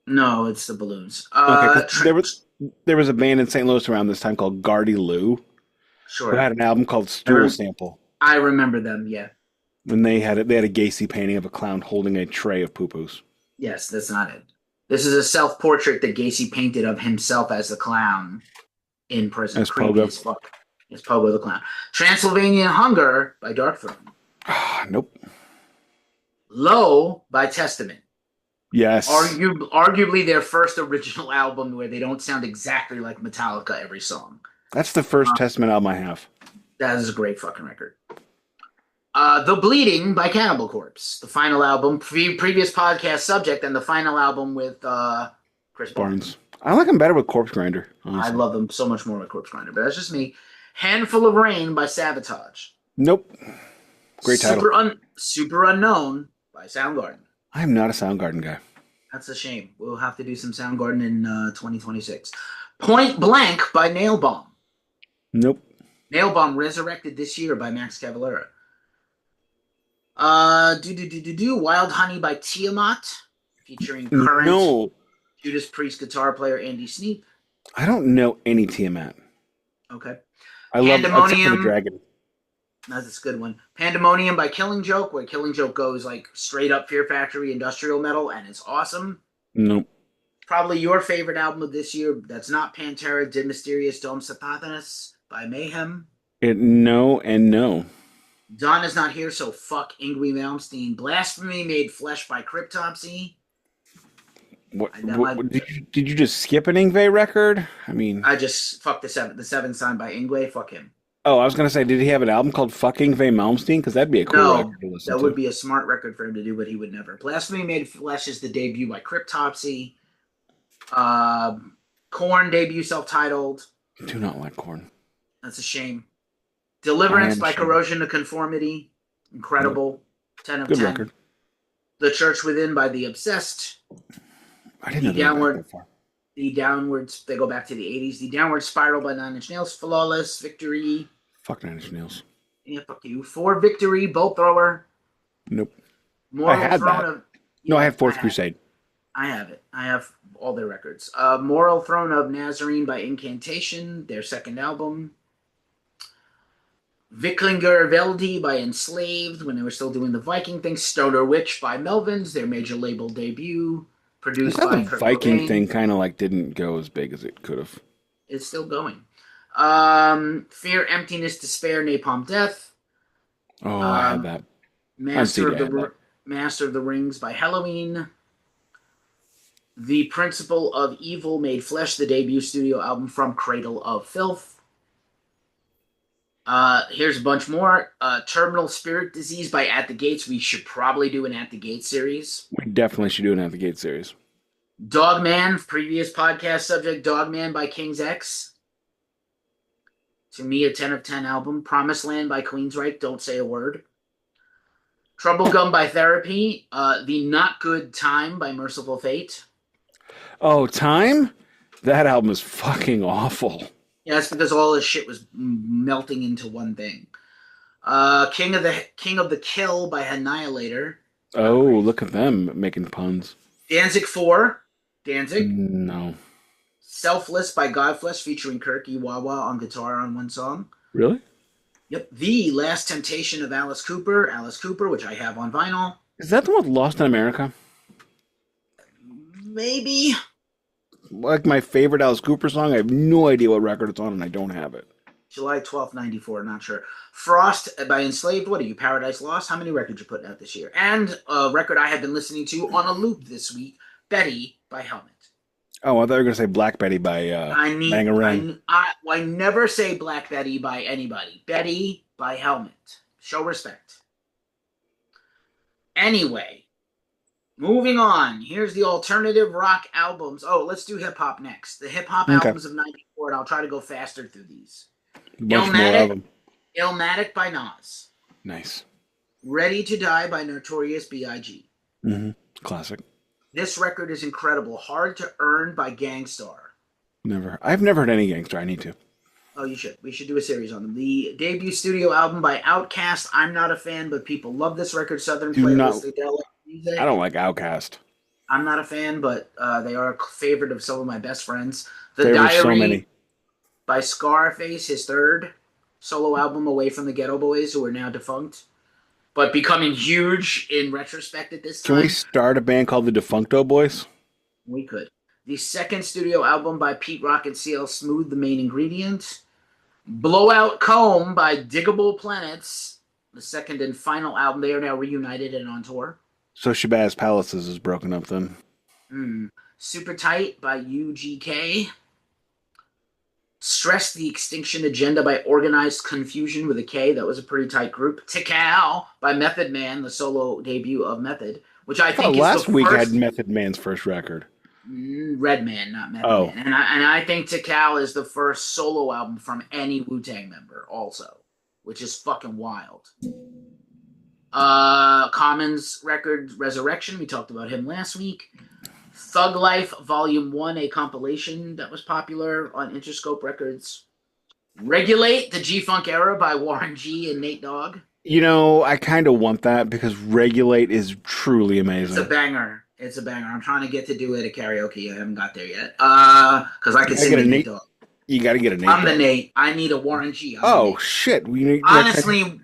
No, it's the balloons. There was a band in St. Louis around this time called Gardy Lou. Sure. Who had an album called Stool Sample. I remember them, yeah. When they had a Gacy painting of a clown holding a tray of poo-poos. Yes, that's not it. This is a self-portrait that Gacy painted of himself as the clown in prison. As Pogo. As fuck. It's Pogo the Clown. Transylvanian Hunger by Dark Throne. Nope. Low by Testament. Yes. Arguably their first original album where they don't sound exactly like Metallica every song. That's the first Testament album I have. That is a great fucking record. The Bleeding by Cannibal Corpse, the final album, previous podcast subject, and the final album with Chris Barnes. I like them better with Corpse Grinder, I honestly. love them so much more with Corpse Grinder, but that's just me. Handful of Rain by Sabotage. Nope. Great title. Super Unknown by Soundgarden. I'm not a Soundgarden guy. That's a shame. We'll have to do some Soundgarden in 2026. Point Blank by Nail Bomb. Nope. Nail Bomb resurrected this year by Max Cavalera. Wild Honey by Tiamat, featuring current Judas Priest guitar player Andy Sneap. I don't know any Tiamat. Okay. I love except for the dragon. That's a good one. Pandemonium by Killing Joke, where Killing Joke goes like straight up Fear Factory industrial metal, and it's awesome. Nope. Probably your favorite album of this year. That's not Pantera, Did Mysterious Dome Satanas by Mayhem. No and no. Dawn is not here, so fuck Yngwie Malmsteen. Blasphemy Made Flesh by Cryptopsy. What did you just skip an Yngwie record? I mean, I just fucked the seven signed by Yngwie. Fuck him. Oh, I was gonna say, did he have an album called Fucking Yngwie Malmsteen? Because that'd be a cool record to listen to. That would be a smart record for him to do, but he would never. Blasphemy Made Flesh is the debut by Cryptopsy. Korn debut self-titled. Do not like Korn. That's a shame. Deliverance by Corrosion to Conformity. Incredible. 10 of 10. Good record. The Church Within by The Obsessed. I didn't know The Downwards, they go back to the 80s. The Downward Spiral by Nine Inch Nails. Flawless Victory. Fuck Nine Inch Nails. Yeah, fuck you. For Victory, Bolt Thrower. Nope. Moral I had Throne that. of... No, I have Fourth Crusade. I have it. I have all their records. Moral Throne of Nazarene by Incantation, their second album. Vicklinger Veldi by Enslaved, when they were still doing the Viking thing. Stoner Witch by Melvins, their major label debut. Produced by the Viking thing kind of like didn't go as big as it could have. It's still going. Fear, Emptiness, Despair, Napalm Death. Oh, I had that. Master of the Rings by Halloween. The Principle of Evil Made Flesh, the debut studio album from Cradle of Filth. Here's a bunch more. Terminal Spirit Disease by At the Gates. We should probably do an At the Gates series. We definitely should do an At the Gates series. Dogman, previous podcast subject, Dogman by King's X. To me, a 10 of 10 album. Promised Land by Queensryche, Don't Say a Word. Trouble Gum by Therapy. The Not Good Time by Merciful Fate. Oh, Time? That album is fucking awful. Yeah, that's because all this shit was melting into one thing. King of the Kill by Annihilator. Oh, look at them making puns. Danzig 4. Danzig. No. Selfless by Godflesh featuring Kirk Iwawa on guitar on one song. Really? Yep. The Last Temptation of Alice Cooper. Alice Cooper, which I have on vinyl. Is that the one with Lost in America? Maybe. Like my favorite Alice Cooper song. I have no idea what record it's on, and I don't have it. July 12th, 94. Not sure. Frost by Enslaved. What are you, Paradise Lost? How many records you putting out this year? And a record I have been listening to on a loop this week. Betty by Helmet. Oh, I thought you were going to say Black Betty by Bangarang. I never say Black Betty by anybody. Betty by Helmet. Show respect. Anyway, moving on. Here's the alternative rock albums. Oh, let's do hip-hop next. The hip-hop albums of 94, and I'll try to go faster through these. Illmatic by Nas. Nice. Ready to Die by Notorious B.I.G. Mm-hmm. Classic. This record is incredible. Hard to Earn by Gangstar. I've never heard any Gangstar. I need to. Oh, you should. We should do a series on them. The debut studio album by Outkast. I'm not a fan, but people love this record. Southern Playlist. I don't like Outkast. I'm not a fan, but they are a favorite of some of my best friends. The Diary by Scarface, his third solo album away from the Ghetto Boys, who are now defunct, but becoming huge in retrospect at this time. Can we start a band called the Defuncto Boys? We could. The second studio album by Pete Rock and CL Smooth, the main ingredient. Blowout Comb by Diggable Planets, the second and final album. They are now reunited and on tour. So Shabazz Palaces is broken up then. Hmm. Super Tight by UGK. Stress the Extinction Agenda by Organized Confusion with a K. That was a pretty tight group. Tikal by Method Man, the solo debut of Method, which I I thought think is the last week had first. Method Man's first record. Red Man, not Method Oh, Man. And I think Tikal is the first solo album from any Wu-Tang member also, which is fucking wild. Common's record Resurrection, we talked about him last week. Thug Life Volume 1, a compilation that was popular on Interscope Records. Regulate, the G-Funk Era by Warren G and Nate Dogg. I kind of want that because Regulate is truly It's a amazing. banger. It's a banger. I'm trying to get to do it at karaoke. I haven't got there yet. Because I You could gotta sing get a the Nate Nate. Dogg. You gotta get a Nate I'm the Dogg. Nate. I need a Warren G. I'm the Oh Nate. shit! We need Honestly,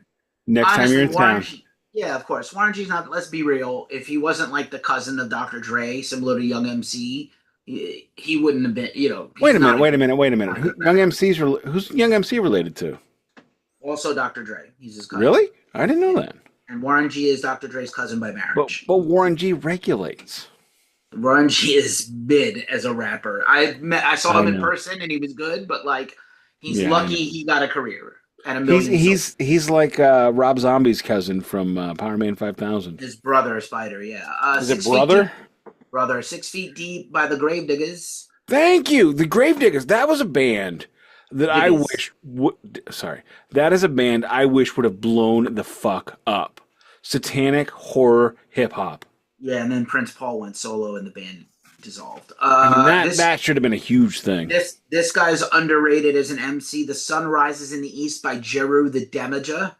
next time you're honestly, in Warren town. G. Yeah, of course. Warren G's not. Let's be real. If he wasn't like the cousin of Dr. Dre, similar to Young MC, he wouldn't have been. Wait He's a minute. not a Wait a good, minute. Wait a minute. not a good Young rapper. MC's who's Young MC related to? Also, Dr. Dre. He's his cousin. Really? I didn't know that. And Warren G is Dr. Dre's cousin by But marriage. but Warren G regulates. Warren G is mid as a rapper. I saw I him in know. person and he was good, but like he's Yeah, I know. lucky he got a career and a He's million sold. he's he's like Rob Zombie's cousin from Power Man 5000. His brother Spider, yeah. Is it 6 feet deep, brother? brother. 6 feet deep by the Gravediggers. Thank you. The Gravediggers. That was a band that I Diggers. wish sorry. That is a band I wish would have blown the fuck up. Satanic horror hip hop. Yeah, and then Prince Paul went solo and the band dissolved. I mean that This that should have been a huge thing. this guy's underrated as an MC. The Sun Rises in the East by Jeru the Demaja.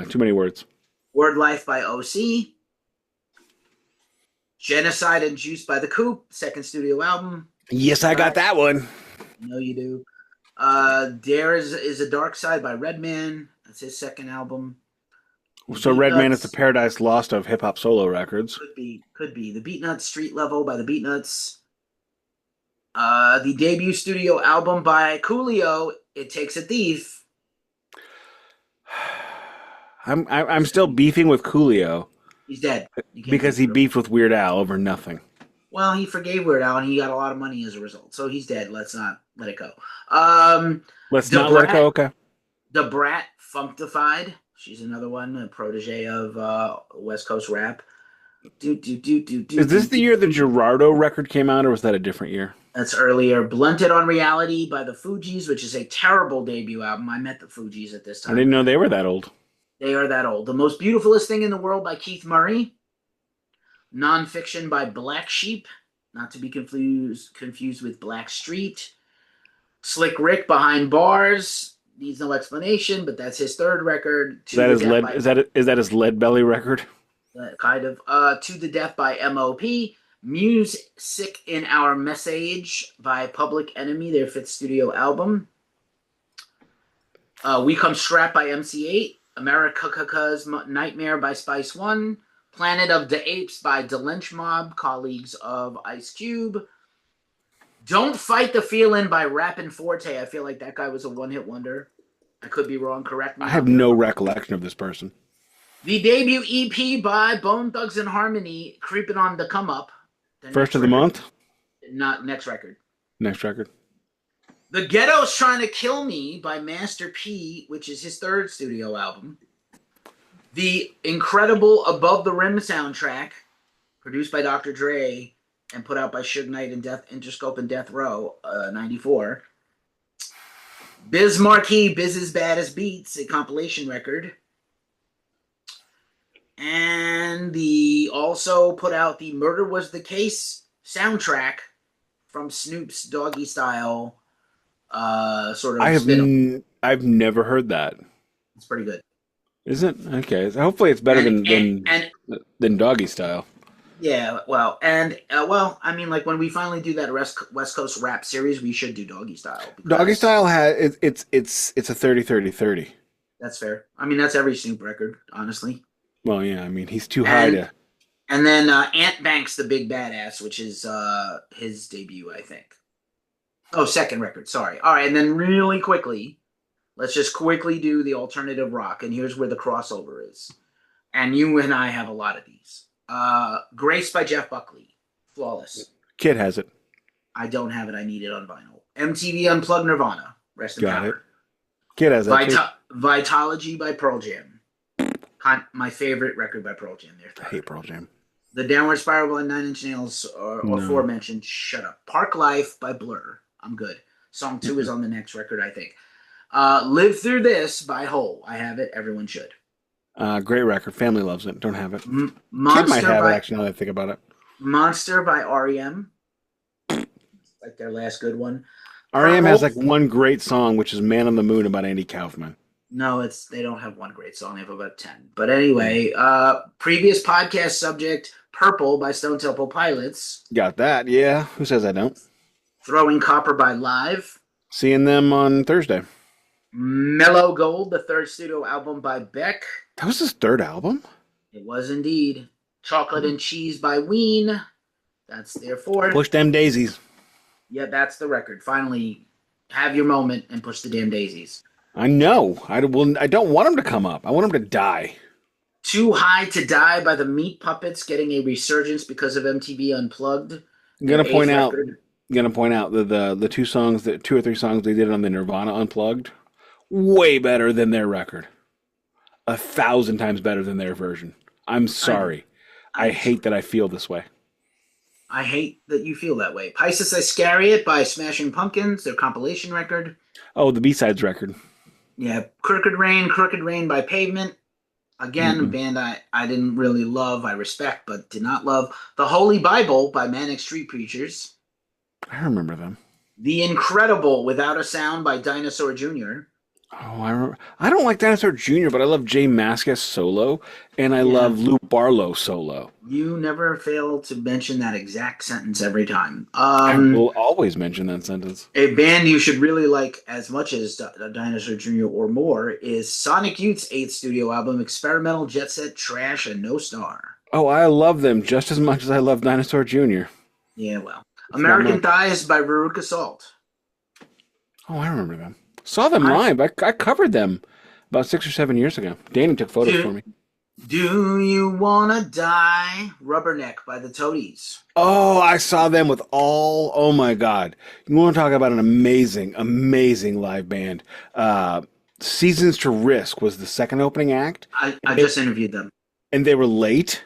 Too many words. Word Life by OC. Genocide and Juice by The Coop, second studio album. Yes, I got that one. I know you do. There is a Dark Side by Redman. That's his second album. So Beat Redman is Nuts. the Paradise Lost of hip hop solo records. Could be. The Beatnuts Street Level by the Beatnuts. The debut studio album by Coolio, It Takes a Thief. I'm still beefing with Coolio He's dead. because he beefed with Weird Al over nothing. Well, he forgave Weird Al and he got a lot of money as a result. So he's dead. Let's not let it go. Let's The not let it Brat. go. Okay. The Brat Functified. She's another one, a protege of West Coast rap. Is this the year the Gerardo record came out, or was that a different year? That's earlier. Blunted on Reality by the Fugees, which is a terrible debut album. I met the Fugees at this I time. didn't know they were that old. They are that old. The Most Beautifulest Thing in the World by Keith Murray. Nonfiction by Black Sheep, not to be confused with Black Street. Slick Rick Behind Bars. Needs no explanation, but that's his third record. Is that his lead? Is that his Lead Belly record? Kind of. To the Death by M.O.P. Music in Our Message by Public Enemy, their fifth studio album. We Come Strapped by MC8. America's Nightmare by Spice One. Planet of the Apes by Delench Mob, colleagues of Ice Cube. Don't Fight the Feeling by Rappin' Forte. I feel like that guy was a one-hit wonder. I could be wrong. Correct me. I have no recollection of this person. The debut EP by Bone Thugs and Harmony, Creeping on the Come Up. First of the month? Not next record. Next record. The Ghetto's Trying to Kill Me by Master P, which is his third studio album. The incredible Above the Rim soundtrack, produced by Dr. Dre and put out by Suge Knight and Interscope and Death Row, 94. Biz Markie, Biz's Baddest Beats, a compilation record. And the also put out the Murder Was the Case soundtrack from Snoop's Doggy Style sort of spin-off. I've never heard that. It's pretty good. Is it? Okay. So hopefully it's better than Doggy Style. Yeah, well, I mean, like when we finally do that West Coast rap series, we should do Doggy Style. Doggy Style has it's a 30-30-30. That's fair. I mean, that's every Snoop record, honestly. Well, yeah, I mean, he's too high to... And then Ant Banks, the Big Badass, which is his debut, I think. Oh, second record, sorry. All right, and then really quickly, let's just quickly do the alternative rock, and here's where the crossover is. and you and I have a lot of these. Grace by Jeff Buckley. Flawless. Kid has it. I don't have it. I need it on vinyl. MTV Unplugged Nirvana. Rest in Got power. it. Kid has that too. Vitology by Pearl Jam. My favorite record by Pearl Jam. I hate Pearl Jam. The Downward Spiral by Nine Inch Nails, or aforementioned. Shut up. Park Life by Blur. I'm good. Song 2 is on the next record, I think. Live Through This by Hole. I have it. Everyone should. Great record. Family loves it. Don't have it. Monster Kid might have it, actually, now that I think about it. Monster by R.E.M. Like their last good one. R.E.M. has like one great song, which is Man on the Moon about Andy Kaufman. No, they don't have one great song. They have about 10. But anyway, previous podcast subject, Purple by Stone Temple Pilots. Got that, yeah. Who says I don't? Throwing Copper by Live. Seeing them on Thursday. Mellow Gold, the third studio album by Beck. That was his third album? It was indeed. Chocolate and Cheese by Ween. That's their fourth. Push them daisies. Yeah, that's the record. Finally, have your moment and push the damn daisies. I know. I don't want him to come up. I want him to die. Too High to Die by the Meat Puppets, getting a resurgence because of MTV Unplugged. I'm gonna point out the two or three songs they did on the Nirvana Unplugged, way better than their record. 1,000 times better than their version. I'm sorry. I hate that I feel this way. I hate that you feel that way. Pisces Iscariot by Smashing Pumpkins, their compilation record. Oh, the B-Sides record. Yeah, Crooked Rain by Pavement. Again, a band I didn't really love. I respect, but did not love. The Holy Bible by Manic Street Preachers. I remember them. The Incredible Without a Sound by Dinosaur Jr. Oh, I don't like Dinosaur Jr., but I love Jay Mascis solo, and I love Lou Barlow solo. You never fail to mention that exact sentence every time. I will always mention that sentence. A band you should really like as much as Dinosaur Jr. or more is Sonic Youth's 8th studio album, Experimental Jet Set Trash and No Star. Oh, I love them just as much as I love Dinosaur Jr. Yeah, well. American Thighs by Veruca Salt. Oh, I remember them. Saw them live. I covered them about 6 or 7 years ago. Danny took photos for me. Do You Wanna Die? Rubberneck by the Toadies. Oh, I saw them with oh my God. You want to talk about an amazing, amazing live band. Seasons to Risk was the second opening act. I just interviewed them. And they were late.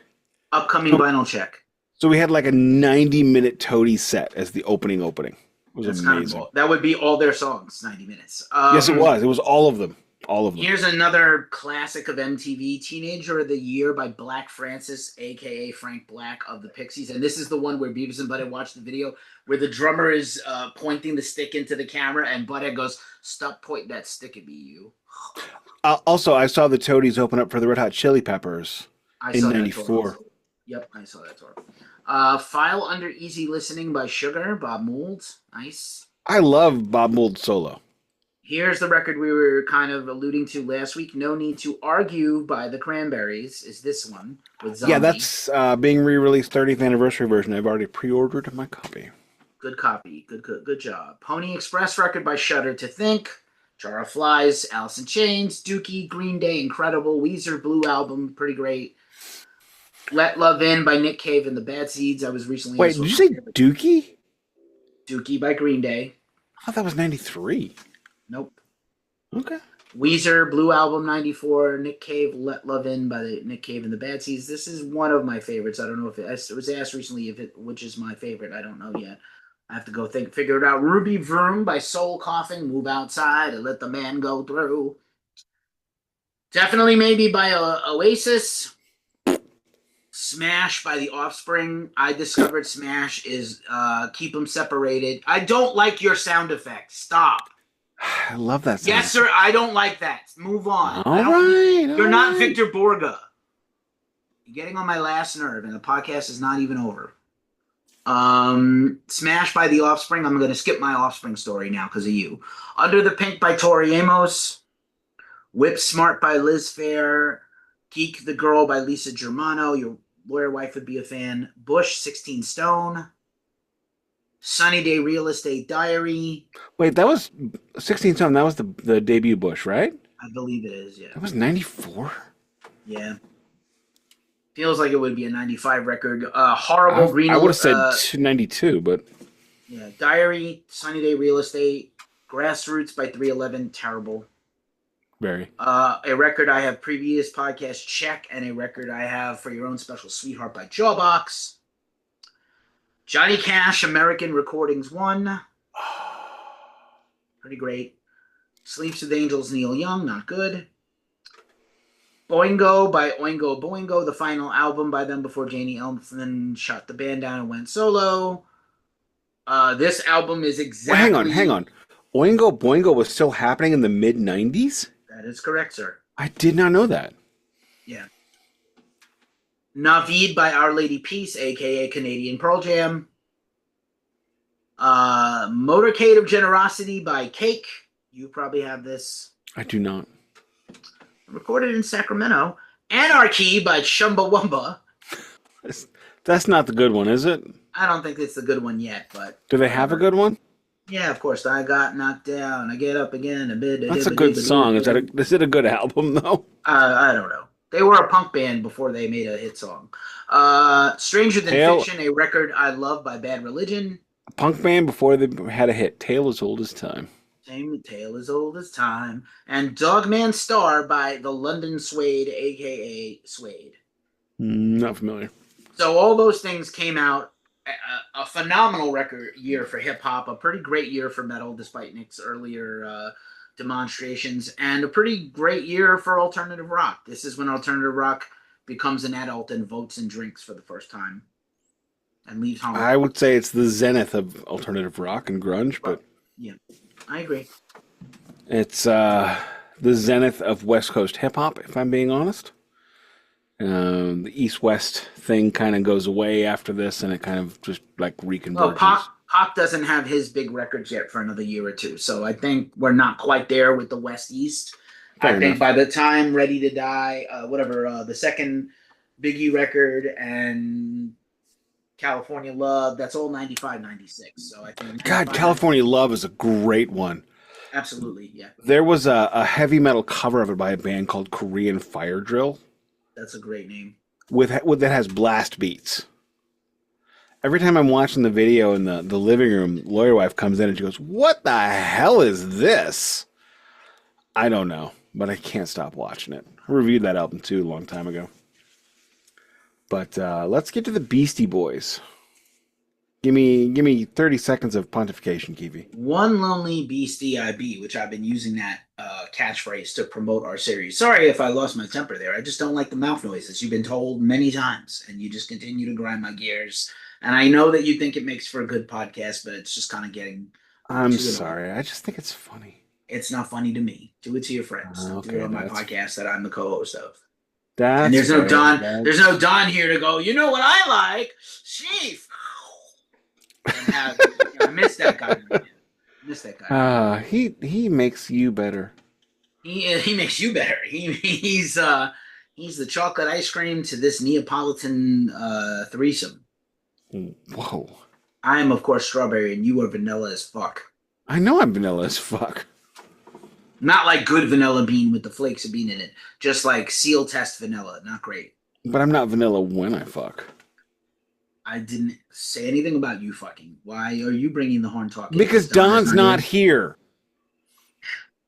Upcoming vinyl check. So we had like a 90-minute Toadies set as the opening. It was amazing. Kind of cool. That would be all their songs, 90 minutes. Yes, it was. It was all of them. All of them. Here's another classic of MTV, Teenager of the Year by Black Francis, a.k.a. Frank Black of the Pixies. And this is the one where Beavis and Butthead watched the video where the drummer is pointing the stick into the camera and Butthead goes, "Stop pointing that stick at me, you." Also, I saw the Toadies open up for the Red Hot Chili Peppers in 94. Yep, I saw that tour. File Under Easy Listening by Sugar, Bob Mould. Nice. I love Bob Mould solo. Here's the record we were kind of alluding to last week. No Need to Argue by the Cranberries is this one with Zombie. Yeah, that's being re-released 30th anniversary version. I've already pre-ordered my copy. Good copy. Good job. Pony Express record by Shudder to Think. Jar of Flies, Alice in Chains, Dookie, Green Day, Incredible, Weezer, Blue Album, pretty great. Let Love In by Nick Cave and the Bad Seeds. I was recently... Wait, did you say Dookie? Dookie by Green Day. I thought that was 93. Nope. Okay. Weezer, Blue Album 94, Nick Cave, Let Love In by Nick Cave and the Bad Seeds. This is one of my favorites. I don't know if it was asked recently which is my favorite. I don't know yet. I have to go figure it out. Ruby Vroom by Soul Coughing, Move Outside and Let the Man Go Through. Definitely Maybe by Oasis. Smash by The Offspring. I discovered Smash is Keep Them Separated. I don't like your sound effect. Stop. I love that sound. Yes, sir. I don't like that. Move on. You're not Victor Borga. You're getting on my last nerve, and the podcast is not even over. Smash by The Offspring. I'm going to skip my Offspring story now because of you. Under the Pink by Tori Amos. Whip Smart by Liz Phair. Geek the Girl by Lisa Germano. Your lawyer wife would be a fan. Bush, 16 Stone. Sunny Day Real Estate Diary. Wait, that was 16 Stone. That was the debut Bush, right? I believe it is, yeah. That was 94? Yeah. Feels like it would be a 95 record. Horrible Green. I would have said 92, but Yeah, Diary, Sunny Day Real Estate, Grassroots by 311, terrible. very. A record I have previous podcast check, and a record I have For Your Own Special Sweetheart by Jawbox. Johnny Cash, American Recordings 1. Pretty great. Sleeps with Angels, Neil Young, not good. Boingo by Oingo Boingo, the final album by them before Janie Elfman shut the band down and went solo. This album is exactly... Well, hang on. Oingo Boingo was still happening in the mid-90s? That is correct, sir. I did not know that. Yeah. Naveed by Our Lady Peace, a.k.a. Canadian Pearl Jam. Motorcade of Generosity by Cake. You probably have this. I do not. Recorded in Sacramento. Anarchy by Chumbawamba. That's not the good one, is it? I don't think it's the good one yet, but... Do they have a good one? Yeah, of course. I got knocked down. I get up again. That's a good song. Is it a good album, though? I don't know. They were a punk band before they made a hit song. Stranger Than Fiction, a record I love by Bad Religion. A punk band before they had a hit. Tale as Old as Time. Same tale as old as time. And Dogman Star by the London Suede, a.k.a. Suede. Not familiar. So all those things came out. A phenomenal record year for hip-hop. A pretty great year for metal, despite Nick's earlier demonstrations. And a pretty great year for alternative rock. This is when alternative rock becomes an adult and votes and drinks for the first time. And leaves home. I would say it's the zenith of alternative rock and grunge, but... Yeah, I agree. It's the zenith of West Coast hip-hop, if I'm being honest. The East-West thing kind of goes away after this, and it kind of just, like, reconverges. Well, Pac doesn't have his big records yet for another year or two, so I think we're not quite there with the West-East. I think by the time Ready to Die, the second Biggie record and California Love, that's all 95, 96. So I think... God, California Love is a great one. Absolutely, yeah. There was a heavy metal cover of it by a band called Korean Fire Drill. That's a great name. That has blast beats. Every time I'm watching the video in the living room, lawyer wife comes in and she goes, "What the hell is this?" I don't know, but I can't stop watching it. I reviewed that album too a long time ago. But let's get to the Beastie Boys. Give me 30 seconds of pontification, Keefy. One lonely beastie I be, which I've been using that catchphrase to promote our series. Sorry if I lost my temper there. I just don't like the mouth noises. You've been told many times, and you just continue to grind my gears. And I know that you think it makes for a good podcast, but it's just kind of getting... I'm sorry. I just think it's funny. It's not funny to me. Do it to your friends. Okay, do it on my podcast that I'm the co-host of. And there's no Don. There's no Don here to go, you know what I like? Sheaf. I miss that guy. He makes you better. He makes you better. He's the chocolate ice cream to this Neapolitan threesome. Whoa. I am, of course, strawberry, and you are vanilla as fuck. I know I'm vanilla as fuck. Not like good vanilla bean with the flakes of bean in it. Just like seal test vanilla. Not great. But I'm not vanilla when I fuck. I didn't say anything about you fucking. Why are you bringing the horn talk? Because Don's not here.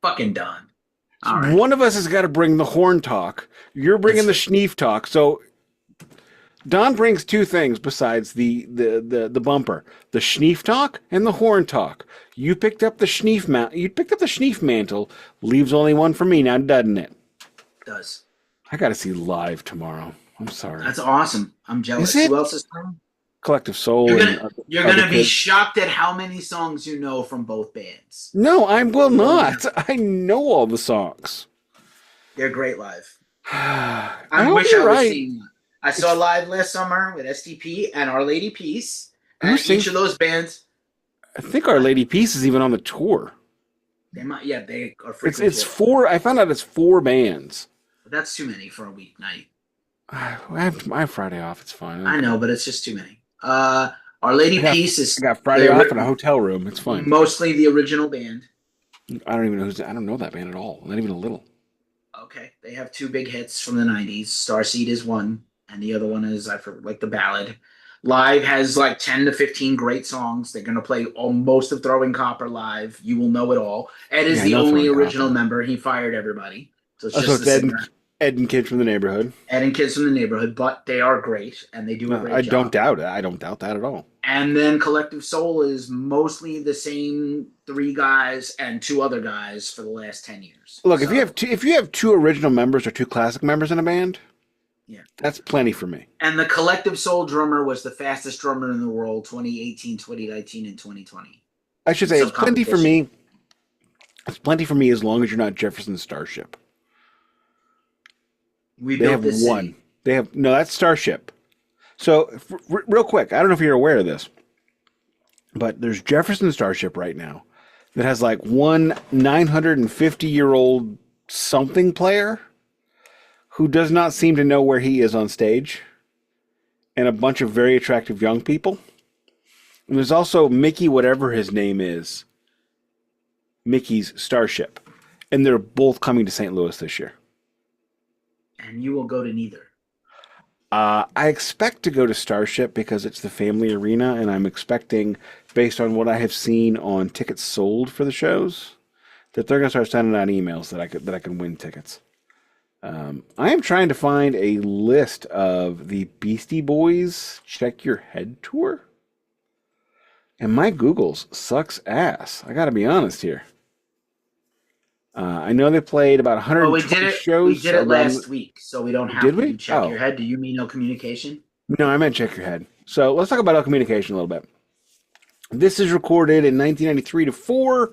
Fucking Don. All right. One of us has got to bring the horn talk. You're bringing the schneef talk. So Don brings two things besides the bumper: the schneef talk and the horn talk. You picked up the schneef mantle. Leaves only one for me now, doesn't it? Does. I got to see live tomorrow. I'm sorry. That's awesome. I'm jealous. Is it? Who else is playing? Collective Soul. You're gonna be shocked at how many songs you know from both bands. No, I will not. I know all the songs. They're great live. I wish I was seeing one. I saw live last summer with STP and Our Lady Peace. And each of those bands. I think Our Lady Peace is even on the tour. They might. Yeah, they are. It's four. I found out it's 4 bands. But that's too many for a weeknight. I have Friday off. It's fine. I know, but it's just too many. Our Lady Peace is. I got Friday off in a hotel room. It's fine. Mostly the original band. I don't know that band at all. Not even a little. Okay, they have 2 big hits from the '90s. Starseed is one. and the other one is like the ballad. Live has like 10 to 15 great songs. They're gonna play most of Throwing Copper live. You will know it all. Ed is Yeah, I the know only Throwing original Copper. member. He fired everybody, so it's So just it's the singer. Ed and Kids from the Neighborhood. Ed and Kids from the Neighborhood, but they are great and they do a I great don't job. doubt it. I don't doubt that at all. And then Collective Soul is mostly the same three guys and two other guys for the last 10 years. Look, So, if you have two original members or two classic members in a band, yeah. that's plenty for me. And the Collective Soul drummer was the fastest drummer in the world 2018, 2019, and 2020. I should In say some it's plenty for competition. me. It's plenty for me as long as you're not Jefferson Starship. We They built have this one. city. They have no. That's Starship. So real quick, I don't know if you're aware of this, but there's Jefferson Starship right now that has like one 950-year-old something player who does not seem to know where he is on stage, and a bunch of very attractive young people. And there's also Mickey, whatever his name is, Mickey's Starship, and they're both coming to St. Louis this year. And you will go to neither. I expect to go to Starship because it's the family arena, and I'm expecting, based on what I have seen on tickets sold for the shows, that they're going to start sending out emails that I can win tickets. I am trying to find a list of the Beastie Boys Check Your Head tour, and my Googles sucks ass. I got to be honest here. I know they played about Well, 120 shows. We did it last week, so we don't have Did to we? do check Oh. your head. Do you mean no communication? No, I meant Check Your Head. So let's talk about El Communication a little bit. This is recorded in 1993 to 4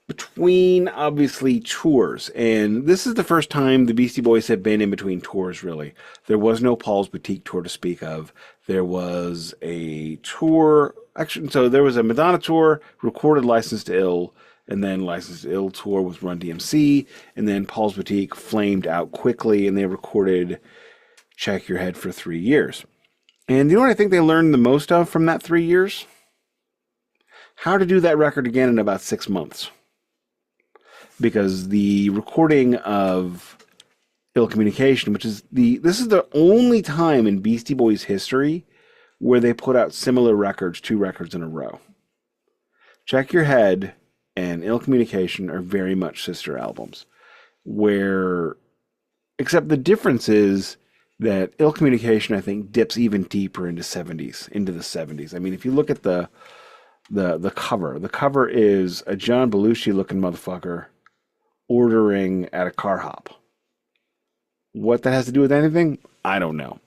between, obviously, tours. And this is the first time the Beastie Boys have been in between tours, really. There was no Paul's Boutique tour to speak of. There was a tour, actually, so there was a Madonna tour, recorded License to Ill, and then License to Ill tour with Run DMC, and then Paul's Boutique flamed out quickly, and they recorded Check Your Head for 3 years. And you know what I think they learned the most of from that 3 years? How to do that record again in about 6 months. Because the recording of Ill Communication, this is the only time in Beastie Boys history where they put out similar records, 2 records in a row. Check Your Head and Ill Communication are very much sister albums, except the difference is that Ill Communication, I think, dips even deeper into the 70s. I mean, if you look at the cover is a John Belushi looking motherfucker ordering at a car hop. What that has to do with anything, I don't know.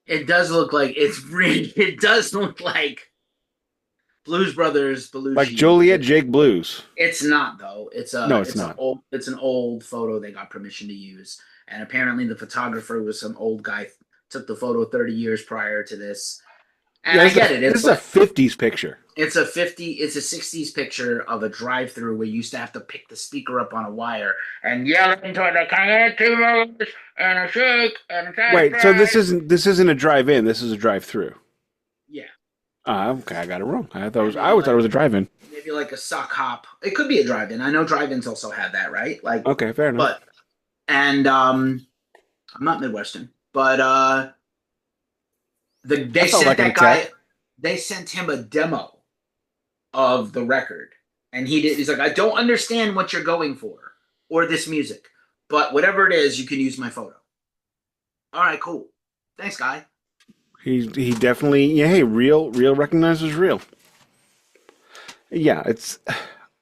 It does look like it does look like Blues Brothers Belushi. Like Joliet Jake Blues. It's not though. It's not. It's an old photo they got permission to use, and apparently the photographer was some old guy. Took the photo 30 years prior to this. And yeah, I get it. It's a 50s picture. It's a 60s picture of a drive-through where you used to have to pick the speaker up on a wire and yell into it, "Can I get 2 moves and a shake and a try?" Wait, so this isn't a drive-in. This is a drive-through. Yeah. Okay, I got it wrong. I always thought it was a drive-in. Maybe like a sock hop. It could be a drive-in. I know drive-ins also have that, right? Like, okay, fair enough. I'm not Midwestern, but they sent him a demo of the record, and he's like, "I don't understand what you're going for or this music, but whatever it is, you can use my photo." All right, cool. Thanks, guy. He definitely, hey, real recognizes real. Yeah,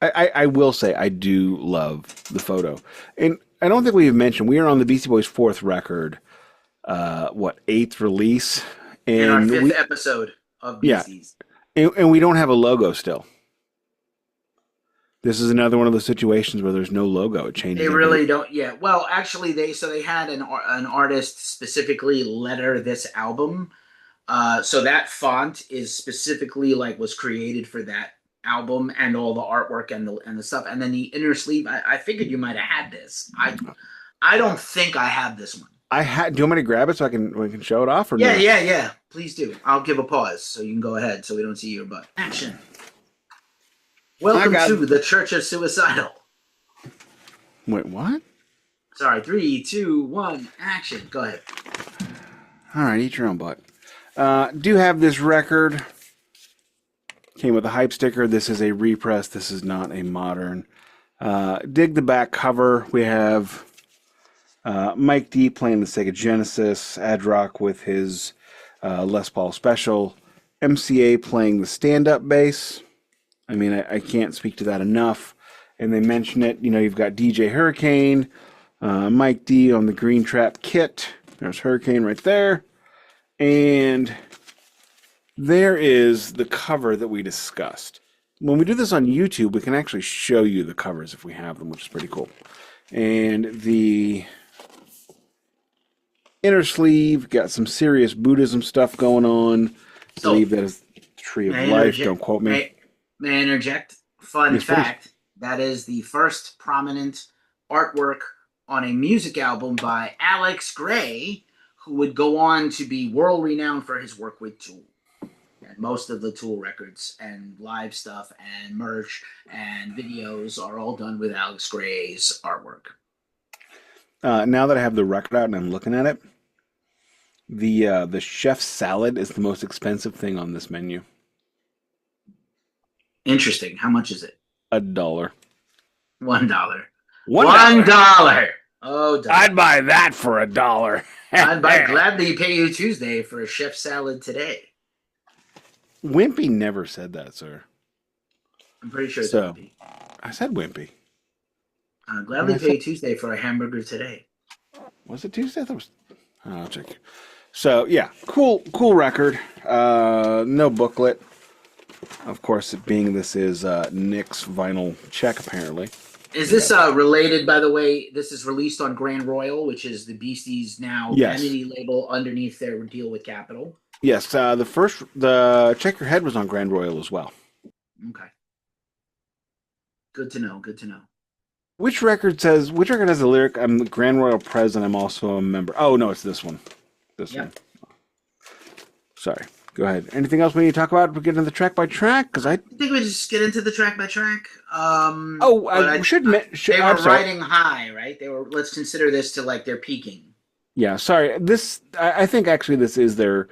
I will say I do love the photo, and I don't think we've mentioned we are on the Beastie Boys' 4th record, 8th release. And our 5th episode of Beasties. Yeah. And we don't have a logo still. This is another one of those situations where there's no logo. It changes. They really don't. Yeah. Well, actually, they had an artist specifically letter this album. So that font is specifically was created for that album and all the artwork and the stuff. And then the inner sleeve, I figured you might have had this. I don't think I have this one. Do you want me to grab it so we can show it off? Or yeah, no? yeah. Please do. I'll give a pause so you can go ahead so we don't see your butt. Action. Welcome to the Church of Suicidal. Wait, what? Sorry, 3, 2, 1, action. Go ahead. All right, eat your own butt. Do have this record. Came with a hype sticker. This is a repress. This is not a modern. Dig the back cover. We have Mike D playing the Sega Genesis. Adrock with his Les Paul Special. MCA playing the stand-up bass. I mean, I can't speak to that enough. And they mention it. You know, you've got DJ Hurricane, Mike D on the Green Trap kit. There's Hurricane right there. And there is the cover that we discussed. When we do this on YouTube, we can actually show you the covers if we have them, which is pretty cool. And the inner sleeve got some serious Buddhism stuff going on. I believe that is the Tree of Life. Don't quote me. May I interject? Fun fact, that is the first prominent artwork on a music album by Alex Gray, who would go on to be world-renowned for his work with Tool. And most of the Tool records and live stuff and merch and videos are all done with Alex Gray's artwork. Now that I have the record out and I'm looking at it, the chef's salad is the most expensive thing on this menu. Interesting. How much is it? $1. $1. $1. Oh, I'd buy that for $1. I'd gladly pay you Tuesday for a chef salad today. Wimpy never said that, sir. I'm pretty sure it's Wimpy. I said Wimpy. Gladly pay you Tuesday for a hamburger today. Was it Tuesday? I'll check. So yeah, cool record. No booklet. Of course, this is Nick's vinyl check, apparently. Is this related, by the way? This is released on Grand Royal, which is the Beasties now vanity label underneath their deal with Capitol. Yes, the Check Your Head was on Grand Royal as well. Okay. Good to know. Which record has the lyric, I'm the Grand Royal President, I'm also a member. Oh, no, it's this one. This one. Sorry. Go ahead. Anything else we need to talk about? We get into the track by track? Because I think we just get into the track by track. I should mention they were riding high, right? Let's consider this to like their peaking. Yeah, sorry. I think actually this is their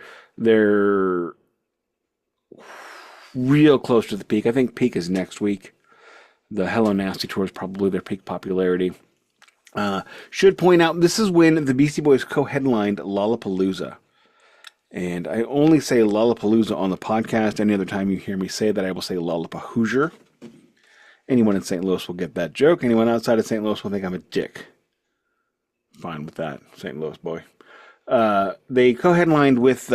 real close to the peak. I think peak is next week. The Hello Nasty tour is probably their peak popularity. Should point out, this is when the Beastie Boys co-headlined Lollapalooza. And I only say Lollapalooza on the podcast. Any other time you hear me say that, I will say Lollapahoosier. Anyone in St. Louis will get that joke. Anyone outside of St. Louis will think I'm a dick. Fine with that, St. Louis boy. They co-headlined with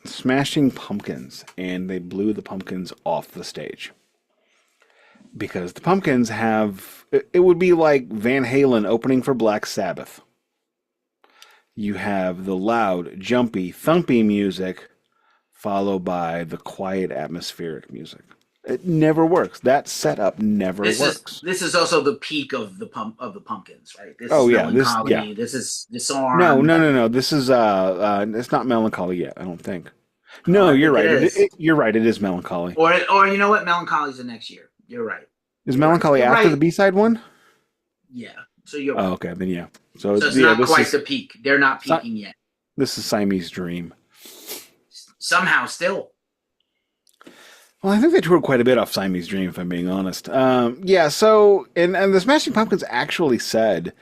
Smashing Pumpkins, and they blew the Pumpkins off the stage. Because the Pumpkins it would be like Van Halen opening for Black Sabbath. You have the loud, jumpy, thumpy music, followed by the quiet, atmospheric music. It never works. That setup never works. This is also the peak of the Pumpkins, right? This is Melancholy. This is Disarm. No. This is it's not Melancholy yet, I don't think. No, you're right. You're right. It is Melancholy. Or you know what? Melancholy's the next year. You're right. Is Melancholy after the B-side one? Yeah. So you're right. Oh, okay. Then yeah. So it's not quite the peak. They're not peaking yet. This is Siamese Dream. Somehow still. Well, I think they toured quite a bit off Siamese Dream, if I'm being honest. Yeah, so, and the Smashing Pumpkins actually said,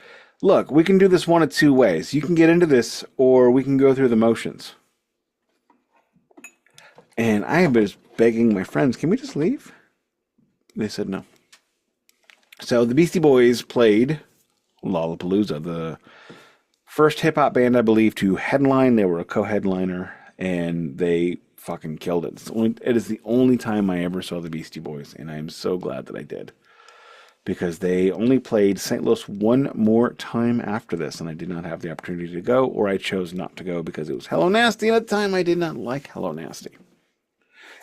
look, we can do this one of two ways. You can get into this, or we can go through the motions. And I have been begging my friends, can we just leave? They said no. So the Beastie Boys played Lollapalooza, the first hip-hop band, I believe, to headline. They were a co-headliner, and they fucking killed it. It is the only time I ever saw the Beastie Boys, and I am so glad that I did. Because they only played St. Louis one more time after this, and I did not have the opportunity to go, or I chose not to go because it was Hello Nasty, and at the time I did not like Hello Nasty.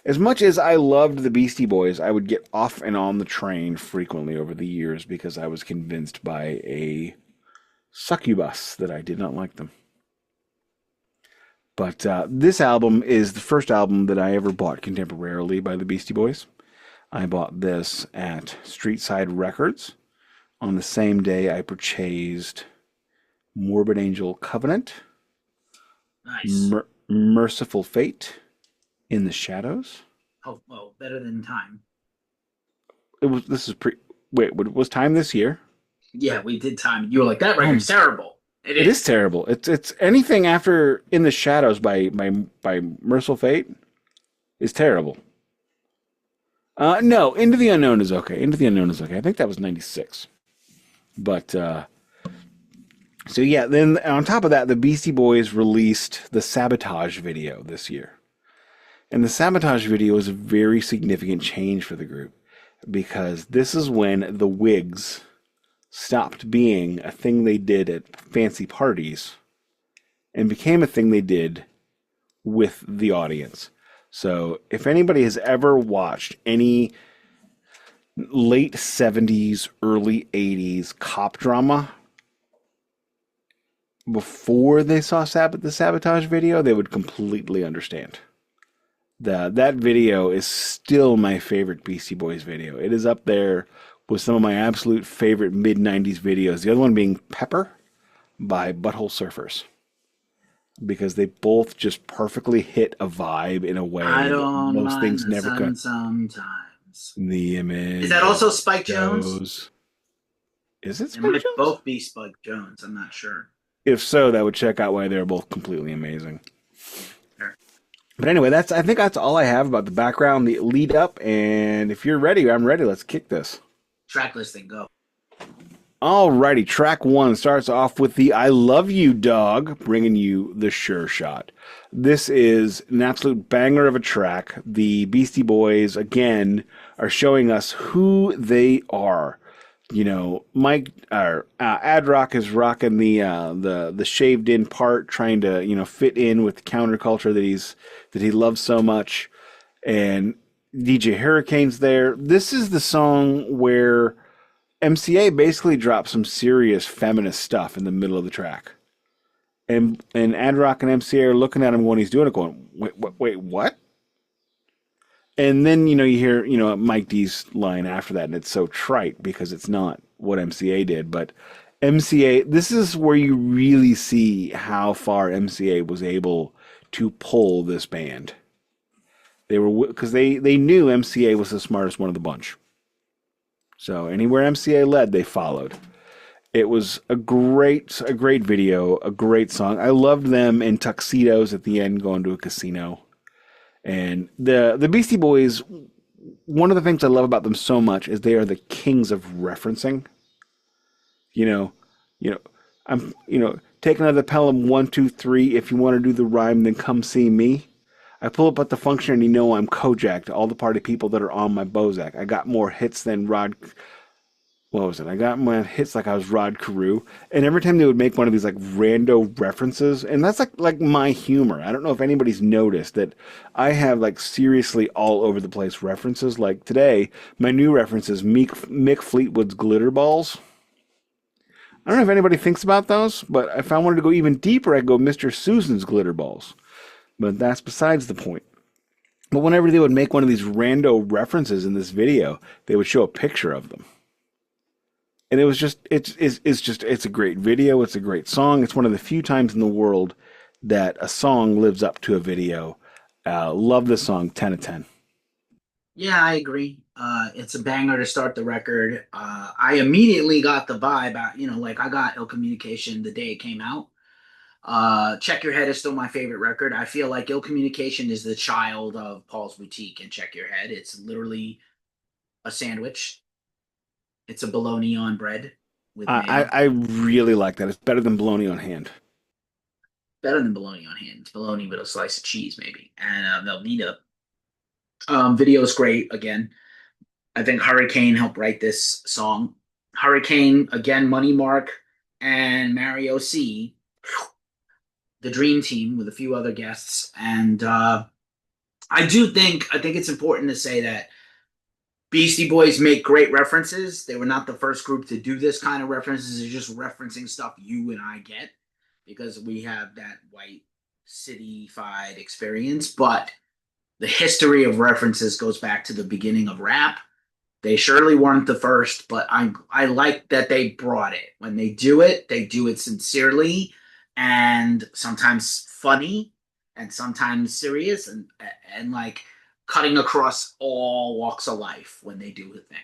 As much as I loved the Beastie Boys, I would get off and on the train frequently over the years because I was convinced by a succubus that I did not like them. But this album is the first album that I ever bought contemporarily by the Beastie Boys. I bought this at Street Side Records. On the same day, I purchased Morbid Angel Covenant. Nice. Merciful Fate, In the Shadows. Oh, well, better than time. It was. This is pre. Wait, was Time this year? Yeah, we did time. You were like, that record's Oh, terrible. It it is is. terrible. It's anything after In the Shadows by Merciful Fate is terrible. No, Into the Unknown is okay. Into the Unknown is okay. I think that was 96. But so yeah, then on top of that, the Beastie Boys released the Sabotage video this year. And the Sabotage video is a very significant change for the group because this is when the wigs stopped being a thing they did at fancy parties and became a thing they did with the audience. So if anybody has ever watched any late 70s, early 80s cop drama before they saw the Sabotage video, they would completely understand. That video is still my favorite Beastie Boys video. It is up there with some of my absolute favorite mid 90s videos. The other one being Pepper by Butthole Surfers. Because they both just perfectly hit a vibe in a way I that don't most mind things the never sun could. sometimes. The image. Is that also Spike Jones? Shows. Is it It Spike might Jones? both be Spike Jones. I'm not sure. If so, that would check out why they're both completely amazing. Sure. But anyway, I think that's all I have about the background, the lead up, and if you're ready, I'm ready. Let's kick this. Track listing, go. Alrighty, track one starts off with the I Love You Dog, bringing you the Sure Shot. This is an absolute banger of a track. The Beastie Boys, again, are showing us who they are. You know, Mike or Ad-Rock is rocking the shaved in part, trying to fit in with the counterculture that he loves so much, and DJ Hurricane's there. This is the song where MCA basically drops some serious feminist stuff in the middle of the track, and Ad-Rock and MCA are looking at him when he's doing it, going, wait, what? And then, you hear, Mike D's line after that, and it's so trite because it's not what MCA did. But MCA, this is where you really see how far MCA was able to pull this band. Because they knew MCA was the smartest one of the bunch. So anywhere MCA led, they followed. It was a great video, a great song. I loved them in tuxedos at the end going to a casino. And the Beastie Boys, one of the things I love about them so much is they are the kings of referencing. You know, you know, take another Pelham 1, 2, 3. If you want to do the rhyme, then come see me. I pull up at the function and I'm Kojak to all the party people that are on my Bozak. I got more hits than Rod. What was it? I got my hits like I was Rod Carew. And every time they would make one of these like rando references, and that's like my humor. I don't know if anybody's noticed that I have like seriously all over the place references. Like today, my new reference is Mick Fleetwood's Glitter Balls. I don't know if anybody thinks about those, but if I wanted to go even deeper, I'd go Mr. Susan's Glitter Balls. But that's besides the point. But whenever they would make one of these rando references in this video, they would show a picture of them. And it was just it's a great video, it's a great song. It's one of the few times in the world that a song lives up to a video. Love this song, 10 of 10. Yeah, I agree. It's a banger to start the record. I immediately got the vibe like I got Ill Communication the day it came out. Check Your Head is still my favorite record. I feel like Ill Communication is the child of Paul's Boutique and Check Your Head. It's literally a sandwich. It's a bologna on bread with mayo. I really like that. It's better than Bologna on Hand. Better than bologna on hand. It's bologna with a slice of cheese, maybe. And Velveeta. Video is great. Again, I think Hurricane helped write this song. Hurricane, again, Money Mark and Mario C. The dream team with a few other guests. And I think it's important to say that Beastie Boys make great references. They were not the first group to do this kind of references. They're just referencing stuff you and I get because we have that white city-fied experience. But the history of references goes back to the beginning of rap. They surely weren't the first, but I like that they brought it. When they do it sincerely, and sometimes funny and sometimes serious and like cutting across all walks of life when they do the thing.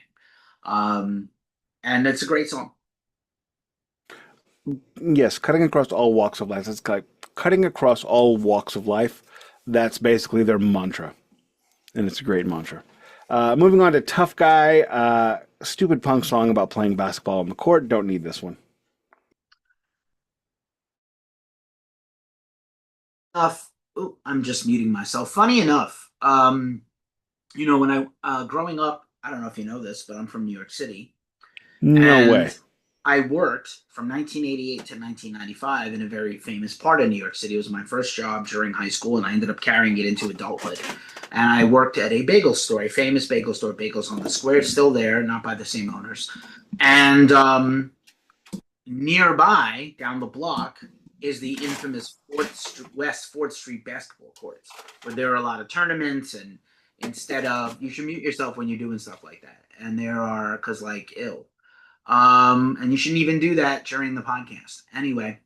Um, and it's a great song. Yes, cutting across all walks of life. That's like cutting across all walks of life. That's basically their mantra, and it's a great mantra. Moving on to Tough Guy, stupid punk song about playing basketball on the court. Don't need this one. Enough. Ooh, I'm just muting myself. Funny enough, when I growing up, I don't know if you know this, but I'm from New York City, No and way. I worked from 1988 to 1995 in a very famous part of New York City. It was my first job during high school, and I ended up carrying it into adulthood. And I worked at a bagel store, a famous bagel store, Bagels on the Square, still there, not by the same owners. And nearby, down the block, is the infamous West 4th Street basketball courts, where there are a lot of tournaments. And instead of, you should mute yourself when you're doing stuff like that. And there are, because like, ill. And you shouldn't even do that during the podcast. Anyway,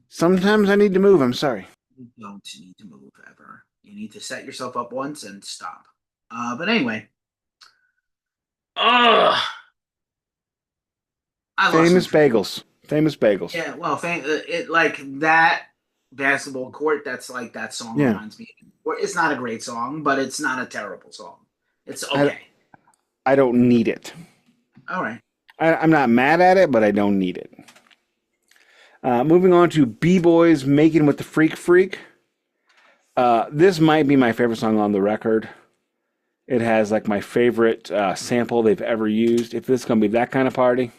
Sometimes I need to move. I'm sorry. you don't need to move ever. You need to set yourself up once and stop. But anyway, ugh, I lost some Famous train. bagels. Famous bagels. Yeah, well, it like that basketball court. That's like that song Yeah. reminds me. It's not a great song, but it's not a terrible song. It's I, okay. I don't need it. All right. I'm not mad at it, but I don't need it. Moving on to B-Boys Making with the Freak Freak. This might be my favorite song on the record. It has like my favorite sample they've ever used. If this is going to be that kind of party,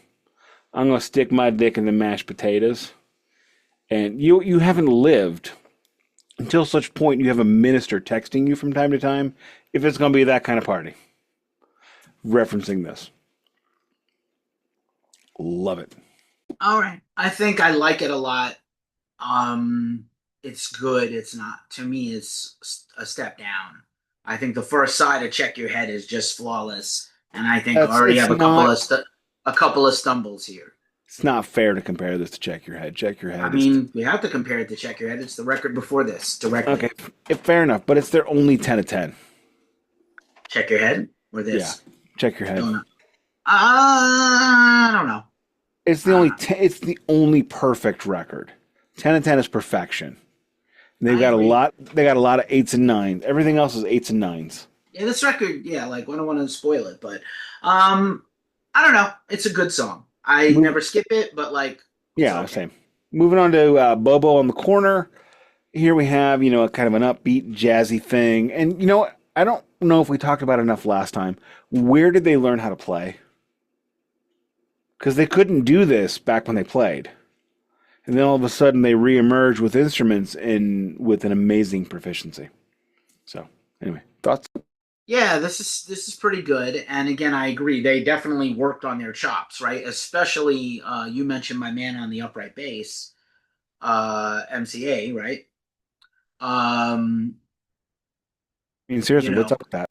I'm going to stick my dick in the mashed potatoes. And you haven't lived until such point you have a minister texting you from time to time if it's going to be that kind of party. Referencing this. Love it. All right. I think I like it a lot. It's good. It's not, to me, it's a step down. I think the first side of Check Your Head is just flawless, and I think I That's already it's have a couple not of a couple of stumbles here. it's not fair to compare this to Check Your Head. Check Your I Head is mean, we have to compare it to Check Your Head. It's the record before this directly. okay. Fair enough, but it's their only 10 of 10. Check Your Head or Yeah, this? Check Your Head. Don't know. I don't know. Uh, It's the only perfect record. 10 of 10 is perfection. They've I got a agree. lot. They got a lot of eights and nines. Everything else is eights and nines. Yeah, this record, yeah, like I don't want to spoil it, but um, I don't know. It's a good song. I Move, never skip it, but like it's yeah, okay. same. Moving on to Bobo on the corner. Here we have a kind of an upbeat, jazzy thing, and I don't know if we talked about it enough last time. Where did they learn how to play? Because they couldn't do this back when they played, and then all of a sudden they reemerge with instruments and with an amazing proficiency. So, anyway, thoughts? Yeah, this is pretty good. And again, I agree. They definitely worked on their chops, right? Especially you mentioned my man on the upright bass, MCA, right? Um, I mean, you seriously, what's know, up with that?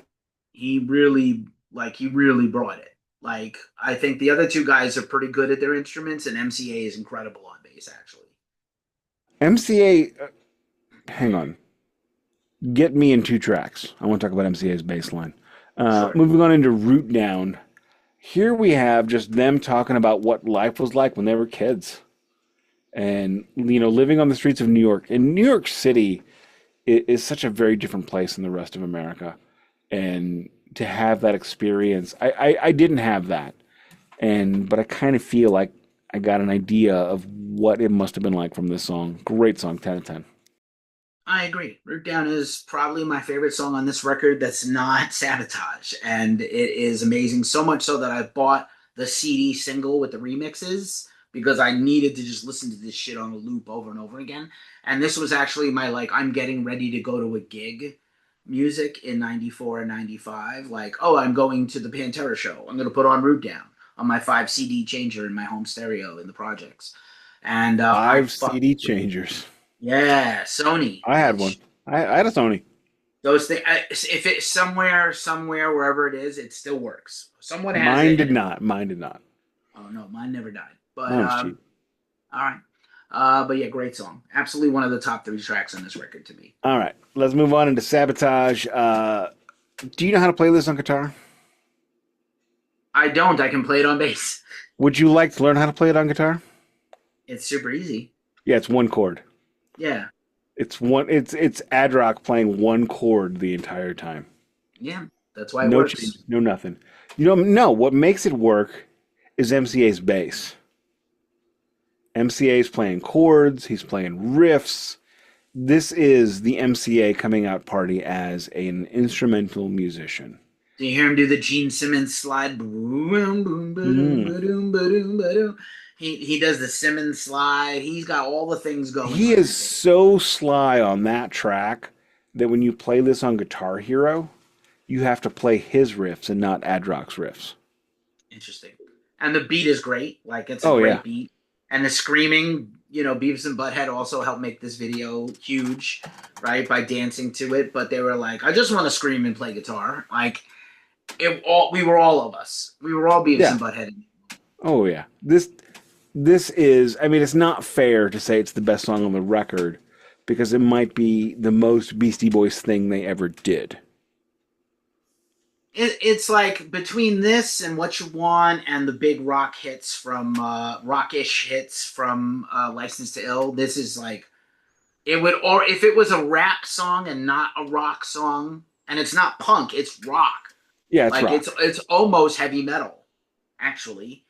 he really brought it. Like I think the other two guys are pretty good at their instruments, and MCA is incredible on bass, actually. MCA, hang on. Get me in two tracks. I want to talk about MCA's bass line. Sure. Moving on into Root Down. Here we have just them talking about what life was like when they were kids. And, living on the streets of New York. And New York City is such a very different place than the rest of America. And to have that experience, I didn't have that. But I kind of feel like I got an idea of what it must have been like from this song. Great song, 10 of 10. I agree. Root Down is probably my favorite song on this record that's not Sabotage. And it is amazing. So much so that I bought the CD single with the remixes because I needed to just listen to this shit on a loop over and over again. And this was actually my, like, I'm getting ready to go to a gig music in 94 and 95. Like, oh, I'm going to the Pantera show. I'm going to put on Root Down on my 5 CD changer in my home stereo in the projects. And I Five fuck, CD changers. yeah, Sony, I had one. bitch. I had a Sony. Those things, if it's somewhere, wherever it is, it still works. Someone has Mine it, did and not. Mine did not. oh no, mine never died. But Mine was cheap. all right. But yeah, great song. Absolutely one of the top 3 tracks on this record to me. All right, let's move on into Sabotage. Do you know how to play this on guitar? I don't. I can play it on bass. Would you like to learn how to play it on guitar? It's super easy. Yeah, it's one chord. Yeah. It's ad rock playing one chord the entire time. Yeah. That's why it No works. change, no nothing. You know, no, what makes it work is MCA's bass. MCA's playing chords, he's playing riffs. This is the MCA coming out party as an instrumental musician. Do you hear him do the Gene Simmons slide? Boom, boom, ba-doom, ba-doom, ba-doom, ba-doom. He does the Simmons slide. He's got all the things going. He is so sly on that track that when you play this on Guitar Hero, you have to play his riffs and not Adrock's riffs. Interesting. And the beat is great. Like, it's a great beat. And the screaming, you know, Beavis and Butthead also helped make this video huge, right? By dancing to it. But they were like, I just want to scream and play guitar. Like, we were all of us. We were all Beavis and Butthead. Oh, yeah. This is, I mean, it's not fair to say it's the best song on the record because it might be the most Beastie Boys thing they ever did. It's like between this and What You Want and the big rock hits from rockish hits from License to Ill, this is like it would, or if it was a rap song and not a rock song, and it's not punk, it's rock. Yeah, it's like rock. It's almost heavy metal, actually.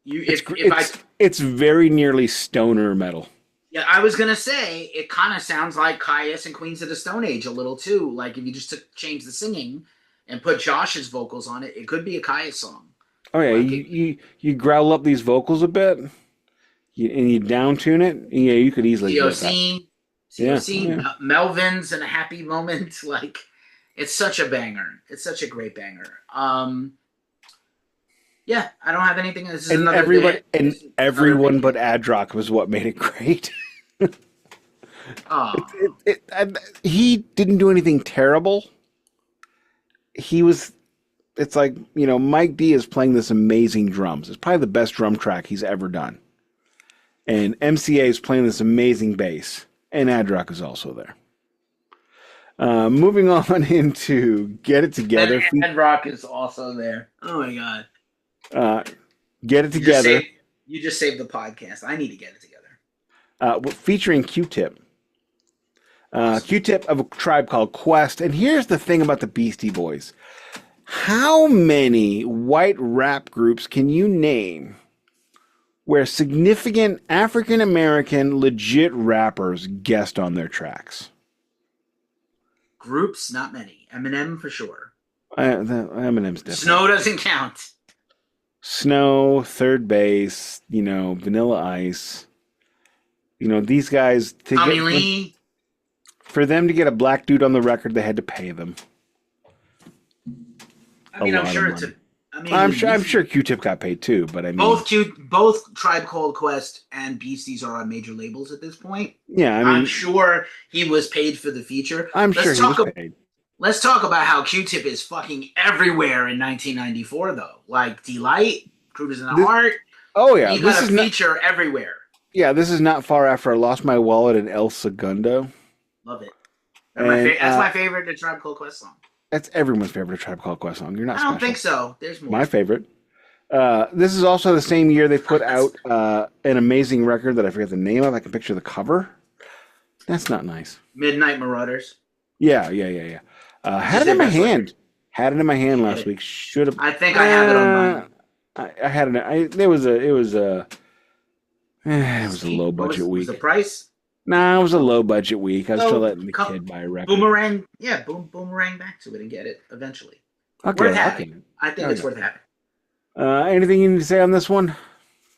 It's very nearly stoner metal. Yeah, I was gonna say it kind of sounds like Caius and Queens of the Stone Age a little too. Like if you just change the singing and put Josh's vocals on it, it could be a Caius song. Oh yeah, like you growl up these vocals a bit, and you down tune it. Yeah, you could easily COC, Melvin's and a Happy Moment. Like it's such a banger. It's such a great banger. Yeah, I don't have anything. This is and another everybody bit. and everyone but Adrock was what made it great. Oh. He didn't do anything terrible. It's like, you know, Mike D is playing this amazing drums. It's probably the best drum track he's ever done. And MCA is playing this amazing bass. And Adrock is also there. Moving on into Get It Together. And Adrock is also there. Oh my God. Get It Together. You just saved the podcast. I need to get it together. Featuring Q-Tip. Q-Tip of a Tribe Called Quest. And here's the thing about the Beastie Boys. How many white rap groups can you name where significant African-American legit rappers guest on their tracks? Groups, not many. Eminem for sure. Eminem's different. Snow doesn't count. Snow, Third Base, you know, Vanilla Ice. You know, these guys... Tommy Lee. For them to get a black dude on the record, they had to pay them. I mean, I'm sure I'm sure Q-Tip got paid too, but I mean... Both Tribe Called Quest and Beasties are on major labels at this point. Yeah, I mean... I'm sure he was paid for the feature. I'm sure he was paid. Let's talk about how Q-Tip is fucking everywhere in 1994, though. Like Delight, Cruisers in the Heart. Oh, yeah. He got a feature everywhere. Yeah, this is not far after I Lost My Wallet and El Segundo. Love it. That's my favorite Tribe Called Quest song. That's everyone's favorite Tribe Called Quest song. You're not special. I don't think so. There's more. My favorite. This is also the same year they put out an amazing record that I forget the name of. I can picture the cover. That's not nice. Midnight Marauders. Yeah. Had it in my hand. Had it in my hand last week. Should have. I think I have it on mine. I had it. It was a low budget week. Was the price? Nah, it was a low budget week. I was still letting the kid buy a record. Boomerang back to it and get it eventually. Okay, worth having. I think it's worth having. Anything you need to say on this one?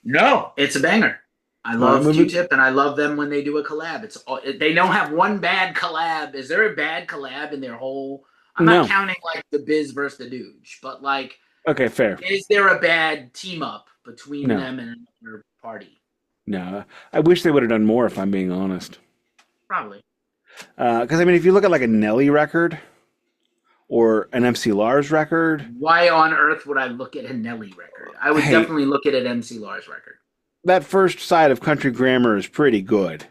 No, it's a banger. I love Q-Tip, and I love them when they do a collab. They don't have one bad collab. Is there a bad collab in their whole? I'm not counting like the Biz versus the Dooge, but like, okay, fair. Is there a bad team up between them and their party? No, I wish they would have done more. If I'm being honest, probably. Because I mean, if you look at like a Nelly record or an MC Lars record, why on earth would I look at a Nelly record? I would definitely look at an MC Lars record. that first side of Country Grammar is pretty good.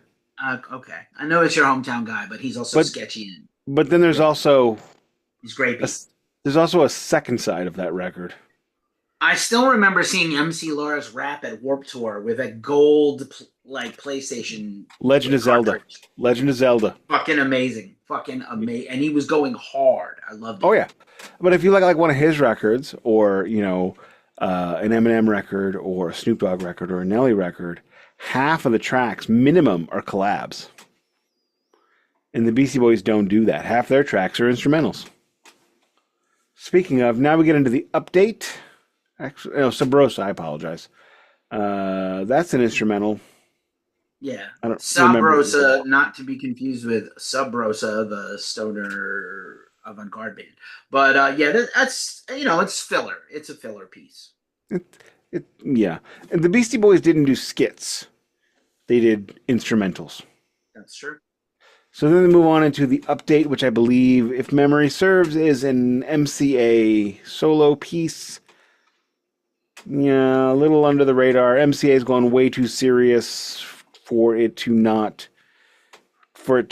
Okay, I know it's your hometown guy, but he's also But sketchy and but then there's great. also He's a grapey. second side of that record. I still remember seeing MC Lars rap at Warp Tour with a gold like PlayStation Legend of Zelda. cartridge. Legend of Zelda. Fucking amazing. Fucking amazing. And he was going hard. I loved Oh it. yeah. But if you like one of his records, or an Eminem record, or a Snoop Dogg record, or a Nelly record, half of the tracks minimum are collabs. And the Beastie Boys don't do that. Half their tracks are instrumentals. Speaking of, now we get into the update. Actually, no, Sabrosa, I apologize. That's an instrumental. Yeah. I don't Sub remember. Rosa, not to be confused with Sub Rosa, the stoner avant-garde band. But yeah, that's it's filler. It's a filler piece. Yeah. And the Beastie Boys didn't do skits. They did instrumentals. That's true. So then they move on into the update, which I believe, if memory serves, is an MCA solo piece. Yeah, a little under the radar. MCA has gone way too serious for it to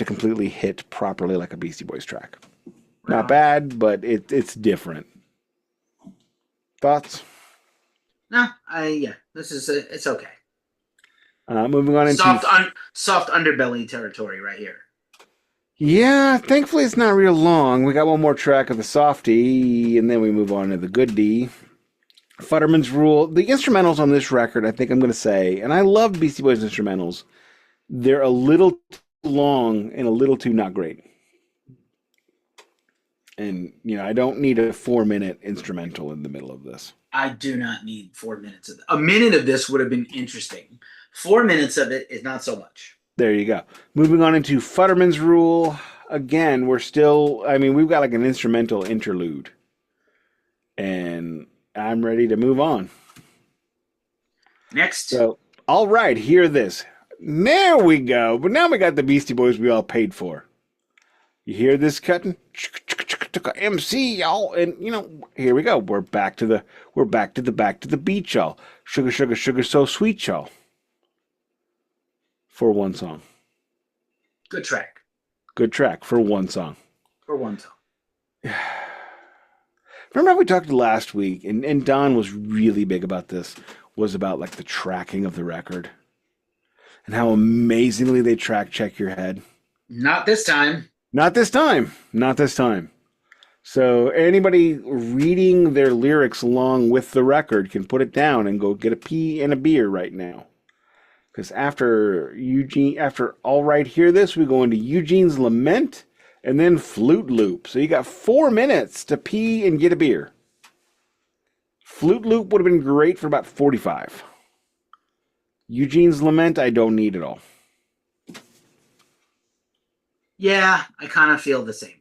completely hit properly like a Beastie Boys track. Right Not on. bad, but it's different. Thoughts? No, it's okay. Moving on into Soft underbelly territory right here. yeah. Thankfully, it's not real long. We got one more track of the softy, and then we move on to the good D. Futterman's Rule. The instrumentals on this record, I think I'm going to say, and I love Beastie Boys instrumentals. They're a little too long and a little too not great. And I don't need a 4-minute instrumental in the middle of this. I do not need 4 minutes of a minute of this would have been interesting. 4 minutes of it is not so much. There you go. Moving on into Futterman's Rule. Again, we've got like an instrumental interlude. And I'm ready to move on. Next. So, all right, hear this. There we go. But now we got the Beastie Boys we all paid for. You hear this cutting? MC, y'all, and here we go. We're back to the beat, y'all. Sugar, sugar, sugar, so sweet, y'all. For one song. Good track. Good track for one song. For one song. Remember how we talked last week, and Don was really big about this, was about like the tracking of the record. And how amazingly they check your head. Not this time. Not this time. Not this time. So anybody reading their lyrics along with the record can put it down and go get a pee and a beer right now. Because after All Right Hear This, we go into Eugene's Lament and then Flute Loop. So you got 4 minutes to pee and get a beer. Flute Loop would have been great for about 45. Eugene's Lament, I don't need at all. Yeah, I kind of feel the same.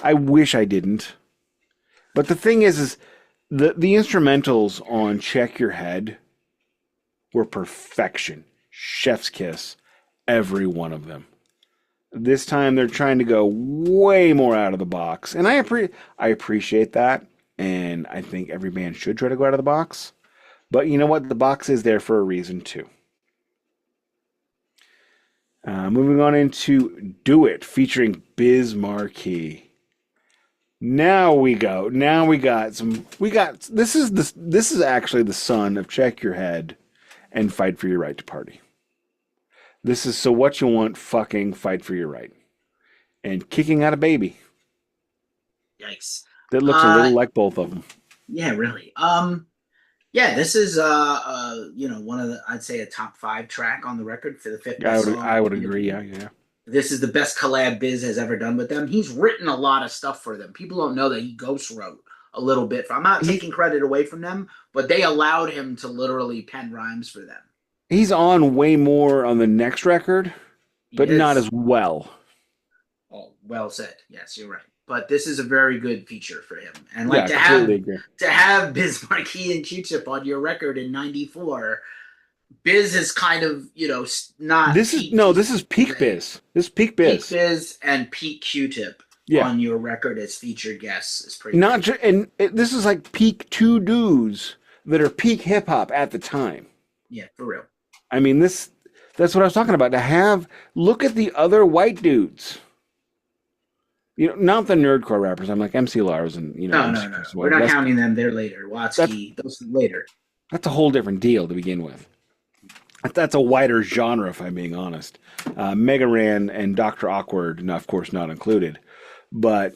I wish I didn't. But the thing is the instrumentals on Check Your Head were perfection. Chef's kiss. Every one of them. This time they're trying to go way more out of the box. And I appreciate that. And I think every band should try to go out of the box. But you know what? The box is there for a reason too. Moving on into Do It, featuring Biz Markie. Now we go. Now we got some. This is actually the son of Check Your Head and Fight for Your Right to Party. This is So What You Want, fucking Fight for Your Right, and Kicking Out a Baby. Yikes. That looks a little like both of them. Yeah, really. Yeah, this is one of the, I'd say, a top 5 track on the record for the fifth best song. I would agree. Yeah. This is the best collab Biz has ever done with them. He's written a lot of stuff for them. People don't know that he ghost wrote a little bit. I'm not taking credit away from them, but they allowed him to literally pen rhymes for them. He's on way more on the next record, but not as well. Oh, well said. Yes, you're right. But this is a very good feature for him. And to have Biz Markie and Q-Tip on your record in '94, Biz is kind of, not. This is peak Biz. This is peak Biz. Peak Biz and peak Q-Tip on your record as featured guests is pretty. This is like peak 2 dudes that are peak hip hop at the time. Yeah, for real. I mean, that's what I was talking about. Look at the other white dudes. Not the nerdcore rappers. I'm like MC Lars and, MC No. Chris We're White. not counting them. They're later. That's, Watsky, those are later. that's a whole different deal to begin with. That's a wider genre, if I'm being honest. Mega Ran and Dr. Awkward, of course, not included. But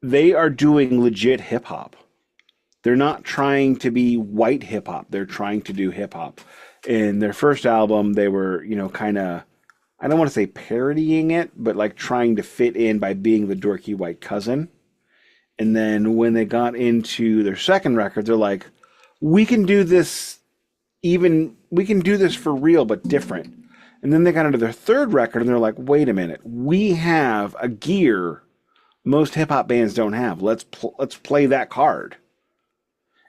they are doing legit hip hop. They're not trying to be white hip hop. They're trying to do hip hop. In their first album, they were, kind of, I don't want to say parodying it, but like trying to fit in by being the dorky white cousin. And then when they got into their second record, they're like, we can do this for real, but different. And then they got into their third record and they're like, wait a minute, we have a gear most hip hop bands don't have. Let's play that card.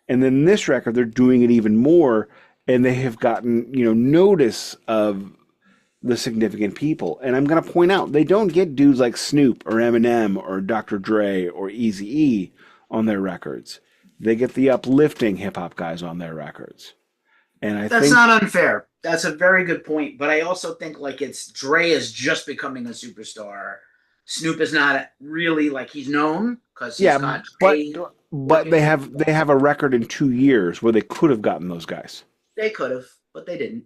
And then this record, they're doing it even more, and they have gotten, notice of the significant people. And I'm going to point out, they don't get dudes like Snoop or Eminem or Dr. Dre or Eazy-E on their records. They get the uplifting hip-hop guys on their records. And That's not unfair. That's a very good point. But I also think like Dre is just becoming a superstar. Snoop is not really like he's known because he's got Dre. But they have a record in 2 years where they could have gotten those guys. They could have, but they didn't.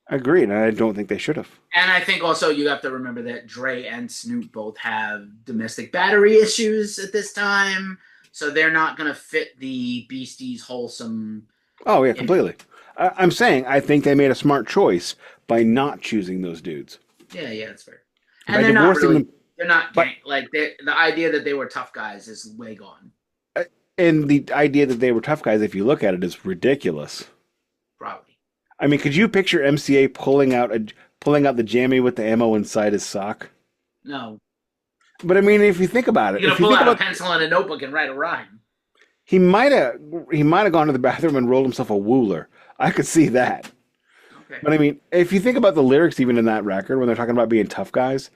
Agreed, and I don't think they should have. And I think also you have to remember that Dre and Snoop both have domestic battery issues at this time, so they're not going to fit the Beasties wholesome. Oh yeah, completely. I'm saying I think they made a smart choice by not choosing those dudes. Yeah, that's fair. And they're not really. They're not the idea that they were tough guys is way gone. And the idea that they were tough guys, if you look at it, is ridiculous. Probably. I mean, could you picture MCA pulling out the jammy with the ammo inside his sock? No. But I mean, if you think about it, you're gonna pull out a pencil and a notebook and write a rhyme. He might have gone to the bathroom and rolled himself a wooler. I could see that. Okay. But I mean, if you think about the lyrics, even in that record, when they're talking about being tough guys,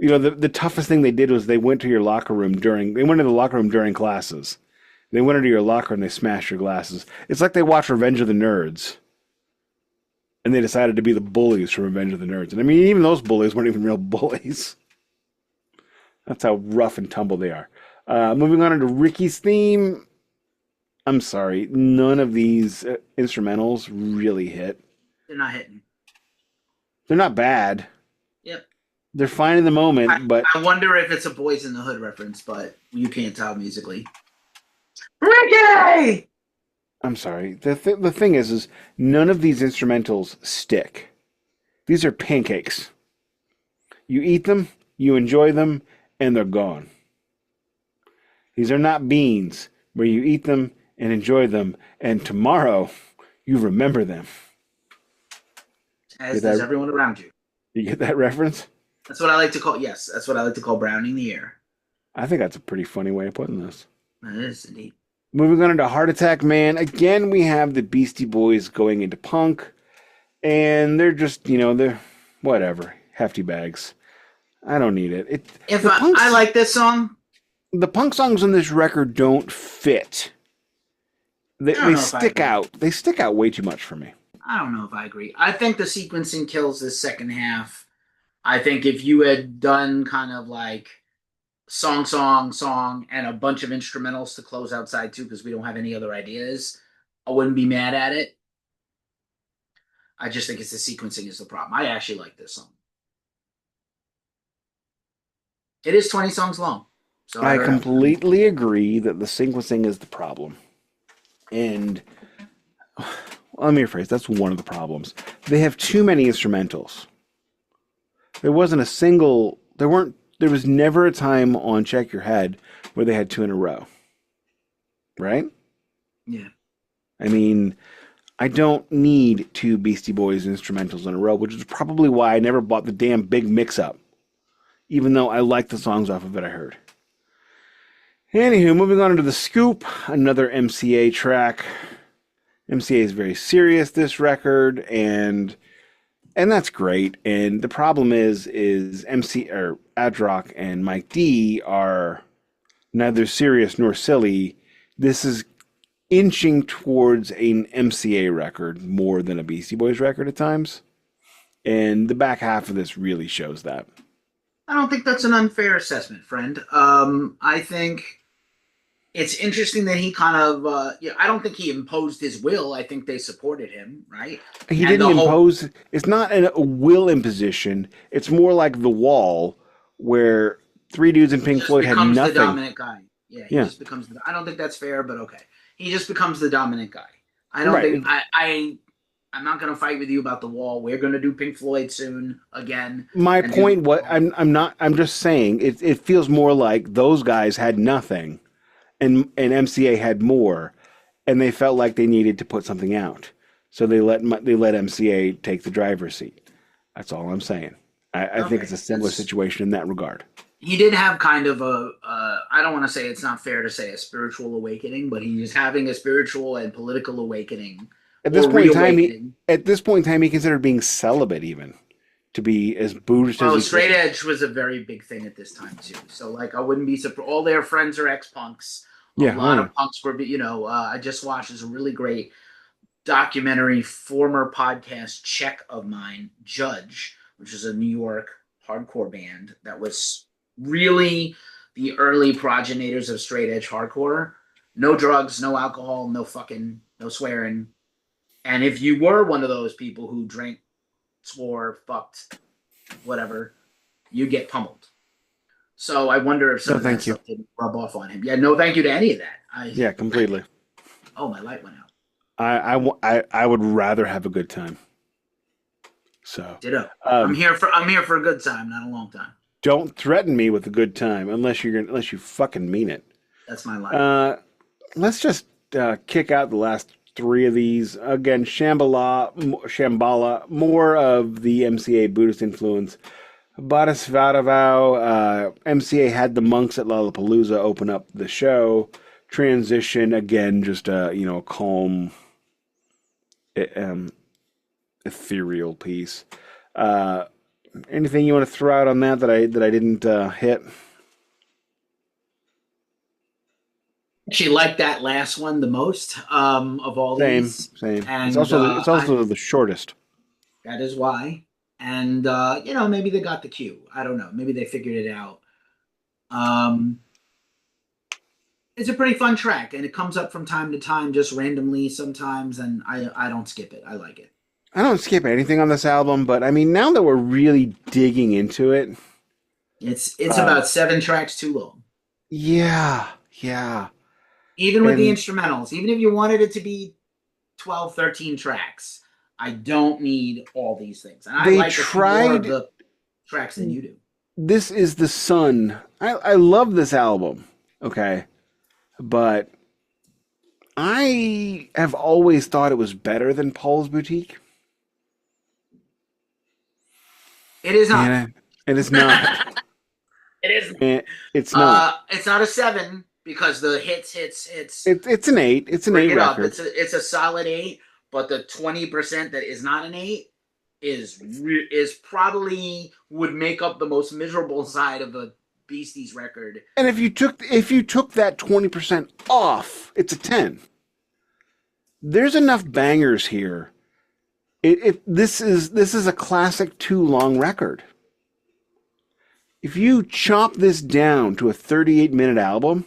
the toughest thing they did was they went into the locker room during classes. They went into your locker and they smashed your glasses. It's like they watched Revenge of the Nerds. And they decided to be the bullies from Revenge of the Nerds. And I mean, even those bullies weren't even real bullies. That's how rough and tumble they are. Moving on into Ricky's theme. I'm sorry. None of these instrumentals really hit. They're not hitting. They're not bad. Yep. They're fine in the moment, but... I wonder if it's a Boys in the Hood reference, but you can't tell musically. Ricky! I'm sorry. The thing is none of these instrumentals stick. These are pancakes. You eat them, you enjoy them, and they're gone. These are not beans where you eat them and enjoy them, and tomorrow you remember them. As does everyone around you. You get that reference? That's what I like to call, yes, that's what I like to call browning the air. I think that's a pretty funny way of putting this. That is indeed. Moving on into Heart Attack Man. Again, we have the Beastie Boys going into punk. And they're just, they're whatever. Hefty bags. I don't need it. I like this song. The punk songs on this record don't fit. They stick out. They stick out way too much for me. I don't know if I agree. I think the sequencing kills the second half. I think if you had done kind of like song, and a bunch of instrumentals to close out side 2 because we don't have any other ideas, I wouldn't be mad at it. I just think it's the sequencing is the problem. I actually like this song. It is 20 songs long. So I completely agree that the sequencing is the problem. And let me rephrase, that's one of the problems. They have too many instrumentals. There was never a time on Check Your Head where they had 2 in a row. Right? Yeah. I mean, I don't need 2 Beastie Boys instrumentals in a row, which is probably why I never bought the damn big mix-up. Even though I like the songs off of it I heard. Anywho, moving on into The Scoop, another MCA track. MCA is very serious, this record, and that's great. And the problem is Adrock and Mike D are neither serious nor silly. This is inching towards an MCA record more than a Beastie Boys record at times. And the back half of this really shows that. I don't think that's an unfair assessment, friend. I think it's interesting that he kind of, I don't think he imposed his will. I think they supported him, right? He And didn't the whole impose. It's not a will imposition. It's more like The Wall, where three dudes in he Pink just Floyd had becomes the nothing. dominant guy. Yeah, he Yeah, just becomes the. I don't think that's fair, but okay. He just becomes the dominant guy. I don't right. think I'm not going to fight with you about the Wall. We're going to do Pink Floyd soon again. My And do point, what I'm not. I'm just saying it feels more like those guys had nothing, and MCA had more, and they felt like they needed to put something out, so they let MCA take the driver's seat. That's all I'm saying. I think it's okay. a similar situation in that regard. He did have kind of a I don't want to say, it's not fair to say a spiritual awakening, but he's having a spiritual and political awakening At this or point in time, reawakening. he considered being celibate even to be as Buddhist as Well, he straight could. edge was a very big thing at this time too. So like, I wouldn't be surprised. All their friends are ex-punks. A Yeah, oh lot yeah. of punks were, I just watched this really great documentary, former podcast check of mine, Judge, which is a New York hardcore band that was really the early progenitors of straight edge hardcore. No drugs, no alcohol, no fucking, no swearing. And if you were one of those people who drank, swore, fucked, whatever, you get pummeled. So I wonder if some No, of that thank you. stuff didn't rub off on him. Yeah, no thank you to any of that. Yeah, completely. Oh, my light went out. I would rather have a good time. So Ditto. um, I'm here for a good time, not a long time. don't threaten me with a good time unless you fucking mean it. That's my life. Let's just kick out the last three of these again. Shambhala, more of the MCA Buddhist influence. Bodhisattva, MCA had the monks at Lollapalooza open up the show. Transition again, just a calm, ethereal piece. Anything you want to throw out on that I didn't hit? Actually, like that last one the most of all these, Same. and It's also the shortest. that is why. And maybe they got the cue. I don't know. Maybe they figured it out. It's a pretty fun track, and it comes up from time to time, just randomly sometimes, and I don't skip it. I like it. I don't skip anything on this album, but I mean, now that we're really digging into it, It's about 7 tracks too long. yeah. Even with the And instrumentals, even if you wanted it to be 12, 13 tracks, I don't need all these things. And I they like a few more of tried. the tracks than you do. This is the Sun. I love this album, okay, but I have always thought it was better than Paul's Boutique. It is not. And it is not. It is. It's not. It's not a 7 because the hits. It's an 8. It's an Bring 8 it up. record. It's a solid 8, but the 20% that is not an 8 is probably would make up the most miserable side of a Beasties record. And if you took that 20% off, it's a 10. There's enough bangers here. This is a classic too long record. If you chop this down to a 38-minute album,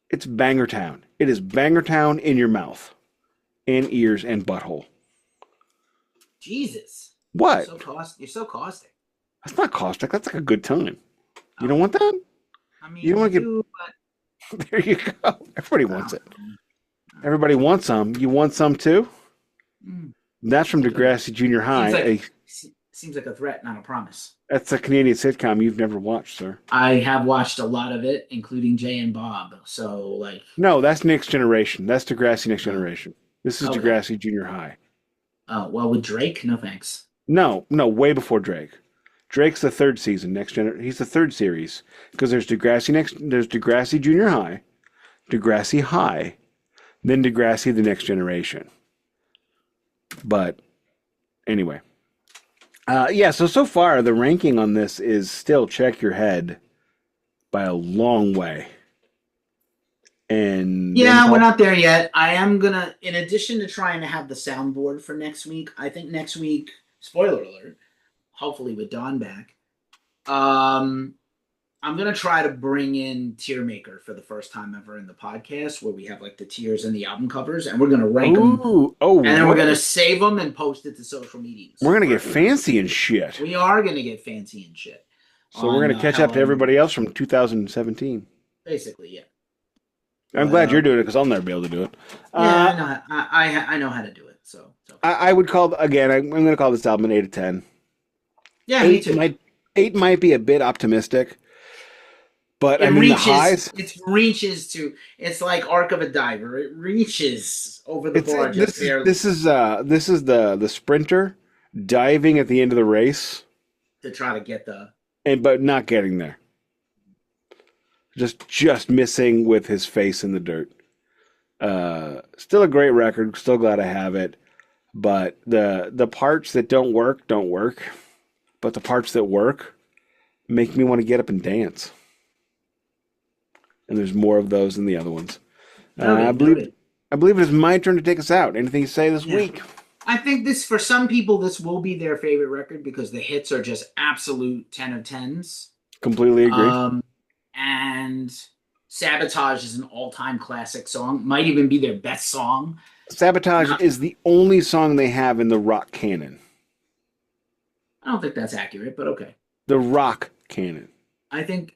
it's Banger Town. It is Banger Town in your mouth, and ears, and butthole. Jesus. What? You're so caustic. That's not caustic. That's like a good time. You don't want that? I mean, You don't want to but get. There you go. Everybody wants it. Everybody wants some. You want some too? That's from Degrassi Junior High. Seems like a threat, not a promise. That's a Canadian sitcom you've never watched, sir. I have watched a lot of it, including Jay and Bob. So, like, No, that's Next Generation. That's Degrassi Next Generation. This is Okay. Degrassi Junior High. well, with Drake, no thanks. No, way before Drake. Drake's the third season. He's the third series because there's Degrassi Junior High, Degrassi High, then Degrassi the Next Generation. But anyway, So far the ranking on this is still check your head by a long way. and then Yeah, we're call. not there yet. I am gonna, in addition to trying to have the soundboard for next week, I think next week, spoiler alert, hopefully with Dawn back, um, I'm gonna try to bring in Tier Maker for the first time ever in the podcast, where we have like the tiers and the album covers, and we're gonna rank them, Ooh, oh, and then we're gonna whoa. save them and post it to social We're medias. gonna get fancy and shit. We are gonna get fancy and shit So we're on gonna catch how up to our everybody else movies. from 2017. Basically, yeah. I'm But glad you're doing it because I'll never be able to do it. yeah, Uh, I know. I know how to do it, so it's okay. I would call again. I'm going to call this album an 8 out of 10. Yeah, me Eight too. might 8 might be a bit optimistic, but I It mean the reaches. highs. It reaches to. It's like Arc of a Diver. It reaches over the It's bar just barely this is the sprinter diving at the end of the race, to try to get the. and but not getting there. Just missing with his face in the dirt. Still a great record. Still glad I have it. But the parts that don't work. But the parts that work make me want to get up and dance. And there's more of those than the other ones. Noted, noted. I believe it is my turn to take us out. Anything you say this Yeah. week? I think this, for some people, this will be their favorite record because the hits are just absolute 10 of 10s. Completely agree. And Sabotage is an all-time classic song. Might even be their best song. Sabotage is the only song they have in the rock canon. I don't think that's accurate, but okay. The rock canon. I think,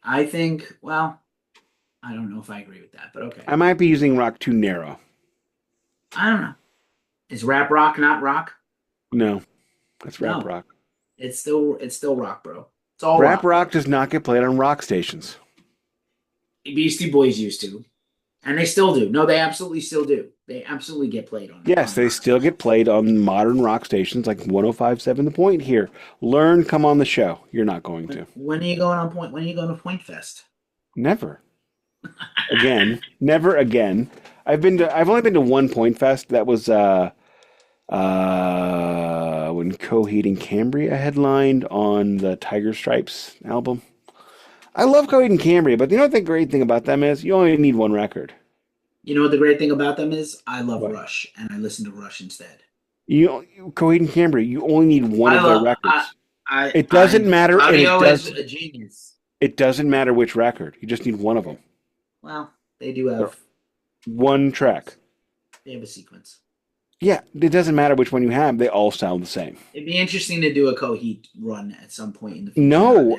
well, I don't know if I agree with that, but okay. I might be using rock too narrow. I don't know. Is rap rock not rock? No, that's rap No. rock. It's still rock, bro. It's all Rap rock. rock does not get played on rock stations. Beastie Boys used to. And they still do. No, they absolutely still do. They absolutely get played on. Yes, on they rock still stations. get played on modern rock stations like 105.7 The Point here. Learn, come on the show. You're not going to. When are you going on Point? When are you going to Point Fest? Never. Again. Never again. I've only been to one Point Fest. That was when Coheed and Cambria headlined on the Tiger Stripes album. I love Coheed and Cambria, but you know what the great thing about them is? You only need one record. You know what the great thing about them is? I love What? Rush, and I listen to Rush instead. Coheed and Cambria, you only need one of their records. It doesn't matter. Audio is a genius. It doesn't matter which record. You just need one of them. Well, they do have One track. they have a sequence. Yeah, it doesn't matter which one you have. They all sound the same. It'd be interesting to do a Coheed run at some point in the future.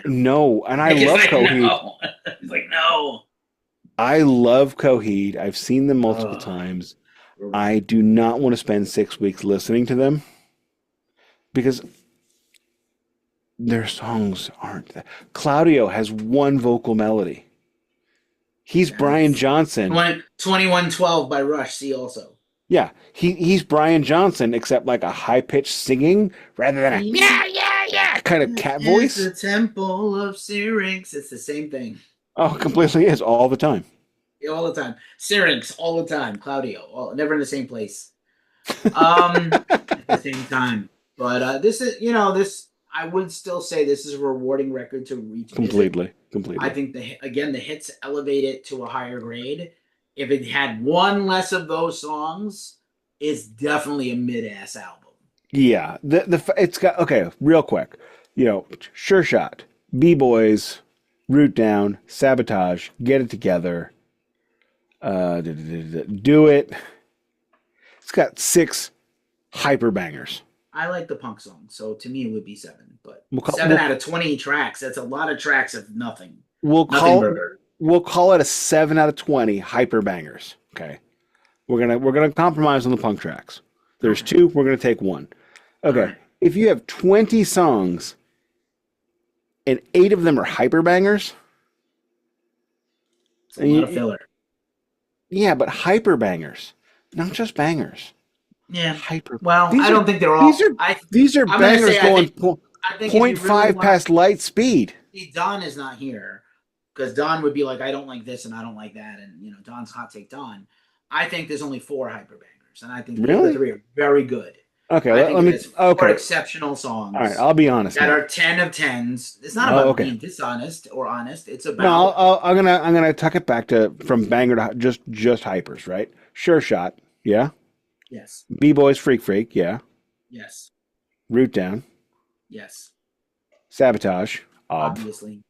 No, and I love Coheed. No. He's like, no. I love Coheed. I've seen them multiple times. I do not want to spend 6 weeks listening to them because their songs aren't that. Claudio has one vocal melody. He's Brian Johnson. 2112 by Rush. See also. Yeah, he's Brian Johnson, except like a high-pitched singing rather than a yeah kind of cat voice. It's the Temple of Syrinx. It's the same thing. Oh, it completely is all the time. All the time. Syrinx, all the time. Claudio, never in the same place. At the same time. But this is, this, I would still say this is a rewarding record to reach. Completely. I think the hits elevate it to a higher grade. If it had one less of those songs, it's definitely a mid-ass album. Yeah, it's got real quick. Sure Shot, B-Boys, Root Down, Sabotage, Get It Together, Do It. It's got 6 hyper bangers. I like the punk song, so to me it would be 7. But 7 out of 20 tracks, that's a lot of tracks of nothing. We'll call it a 7 out of 20 hyper bangers. Okay, we're gonna compromise on the punk tracks. There's 2. We're gonna take 1. Okay, right. If you have 20 songs and 8 of them are hyper bangers, it's a lot of filler. Yeah, but hyper bangers, not just bangers. Yeah, hyper. Well, I don't think they're all. These are bangers going 0.5 past light speed. Don is not here because Don would be like, I don't like this and I don't like that, and Don's hot take Don. I think there's only 4 hyper bangers, and I think the other 3 are very good. Okay, I think let it me. has four Okay, exceptional all right. songs I'll be honest that now. are 10 of 10s. It's not Oh, about okay. being dishonest or honest. It's No, about I'm gonna tuck it back to from banger to just hypers, right? Sure shot, yeah. yes, B boys, freak freak, yeah. yes, Root down, yes. sabotage, Obviously,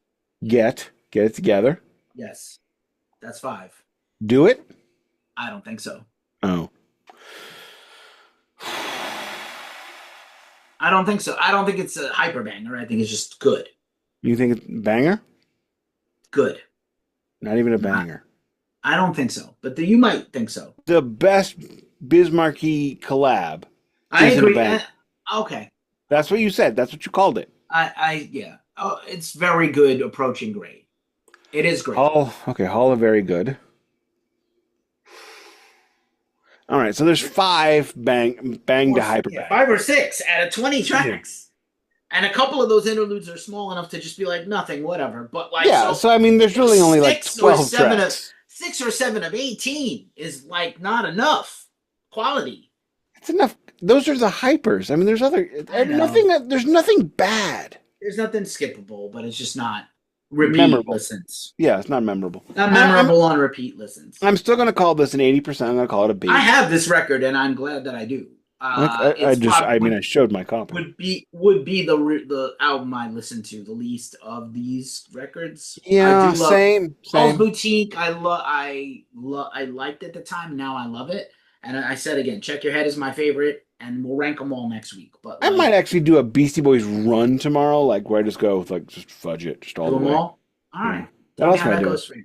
get it together, yes. That's 5. do it. I don't think so. Oh, I don't think so. I don't think it's a hyper banger. I think it's just good. you think it's banger? Good. Not even a Not, banger. I don't think so, but you might think so. The best Bismarcky collab I isn't a agree. banger. Okay. That's what you said. That's what you called it. Yeah. Oh, it's very good, approaching great. It is great. Hall, okay, Hall are very good. All right, so there's 5 bang to hyper Yeah, bang. 5 or 6 out of 20 Yeah. tracks. And a couple of those interludes are small enough to just be like nothing, whatever. But like, Yeah, so so I mean, there's really only like 12 tracks. 6 or 7 of 18 is like not enough quality. It's enough. Those are the hypers. I mean, there's other I know. nothing. There's nothing bad. There's nothing skippable, but it's just not repeat Memorable. listens. Yeah, it's not memorable. Not memorable on repeat listens. I'm still gonna call this an 80%. I'm gonna call it a B. I have this record, and I'm glad that I do. I It's just, I probably mean, I showed my copy. would be the album I listen to the least of these records. Yeah, I do love same. Paul's Boutique. I liked at the time. Now I love it. And I said again, Check Your Head is my favorite, and we'll rank them all next week. But I like, might actually do a Beastie Boys run tomorrow, like where I just go with like just fudge it, just all do the them way. all. All right. Yeah. Tell What me else how can I that do? goes for you.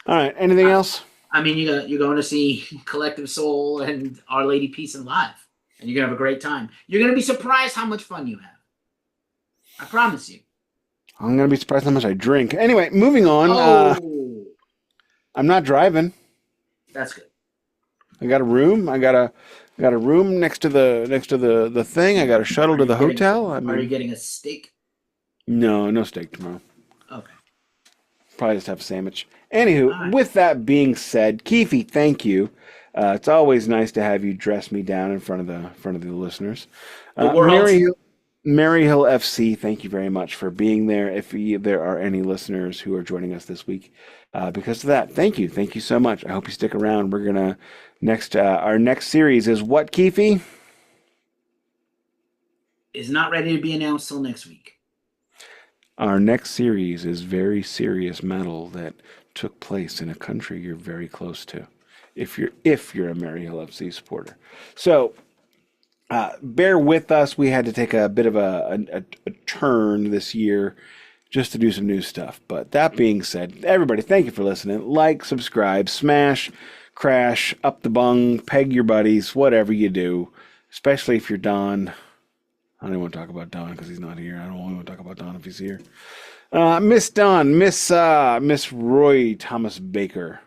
All right. Anything else? I mean, you're going to see Collective Soul and Our Lady Peace and live, and you're gonna have a great time. You're gonna be surprised how much fun you have. I promise you. I'm gonna be surprised how much I drink. Anyway, moving on. Oh, I'm not driving. that's good. I got a room. I got a room next to the thing. I got a shuttle to the hotel. Are you getting a steak? No steak tomorrow. Okay. Probably just have a sandwich. Anywho, Right. with that being said, Keefy, thank you. It's always nice to have you dress me down in front of the listeners. The world. Mary Hill FC, thank you very much for being there. If there are any listeners who are joining us this week, because of that, thank you so much. I hope you stick around. We're gonna our next series is what, Keefy? Is not ready to be announced till next week. Our next series is very serious metal that took place in a country you're very close to, if you're a Mary Hill FC supporter. So bear with us. We had to take a bit of a turn this year just to do some new stuff. But that being said, everybody, thank you for listening. Like, subscribe, smash, crash, up the bung, peg your buddies, whatever you do, especially if you're Don. I don't want to talk about Don because he's not here. I don't want to talk about Don if he's here. Miss Don, Miss Roy Thomas Baker.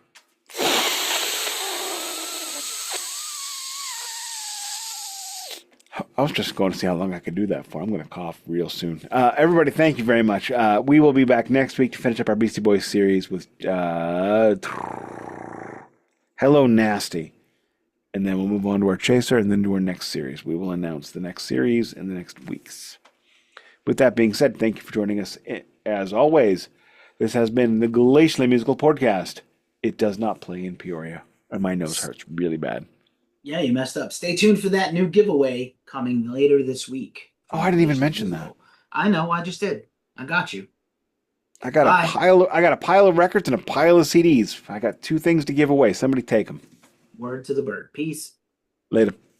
I was just going to see how long I could do that for. I'm going to cough real soon. Everybody, thank you very much. We will be back next week to finish up our Beastie Boys series with Hello Nasty. And then we'll move on to our Chaser and then to our next series. We will announce the next series in the next weeks. With that being said, thank you for joining us. As always, this has been the Glacially Musical Podcast. It does not play in Peoria. And my nose hurts really bad. Yeah, you messed up. Stay tuned for that new giveaway coming later this week. Oh, I didn't even mention that. I know, I just did. I got you. I got a pile of records and a pile of CDs. I got 2 things to give away. Somebody take them. Word to the bird. Peace. Later.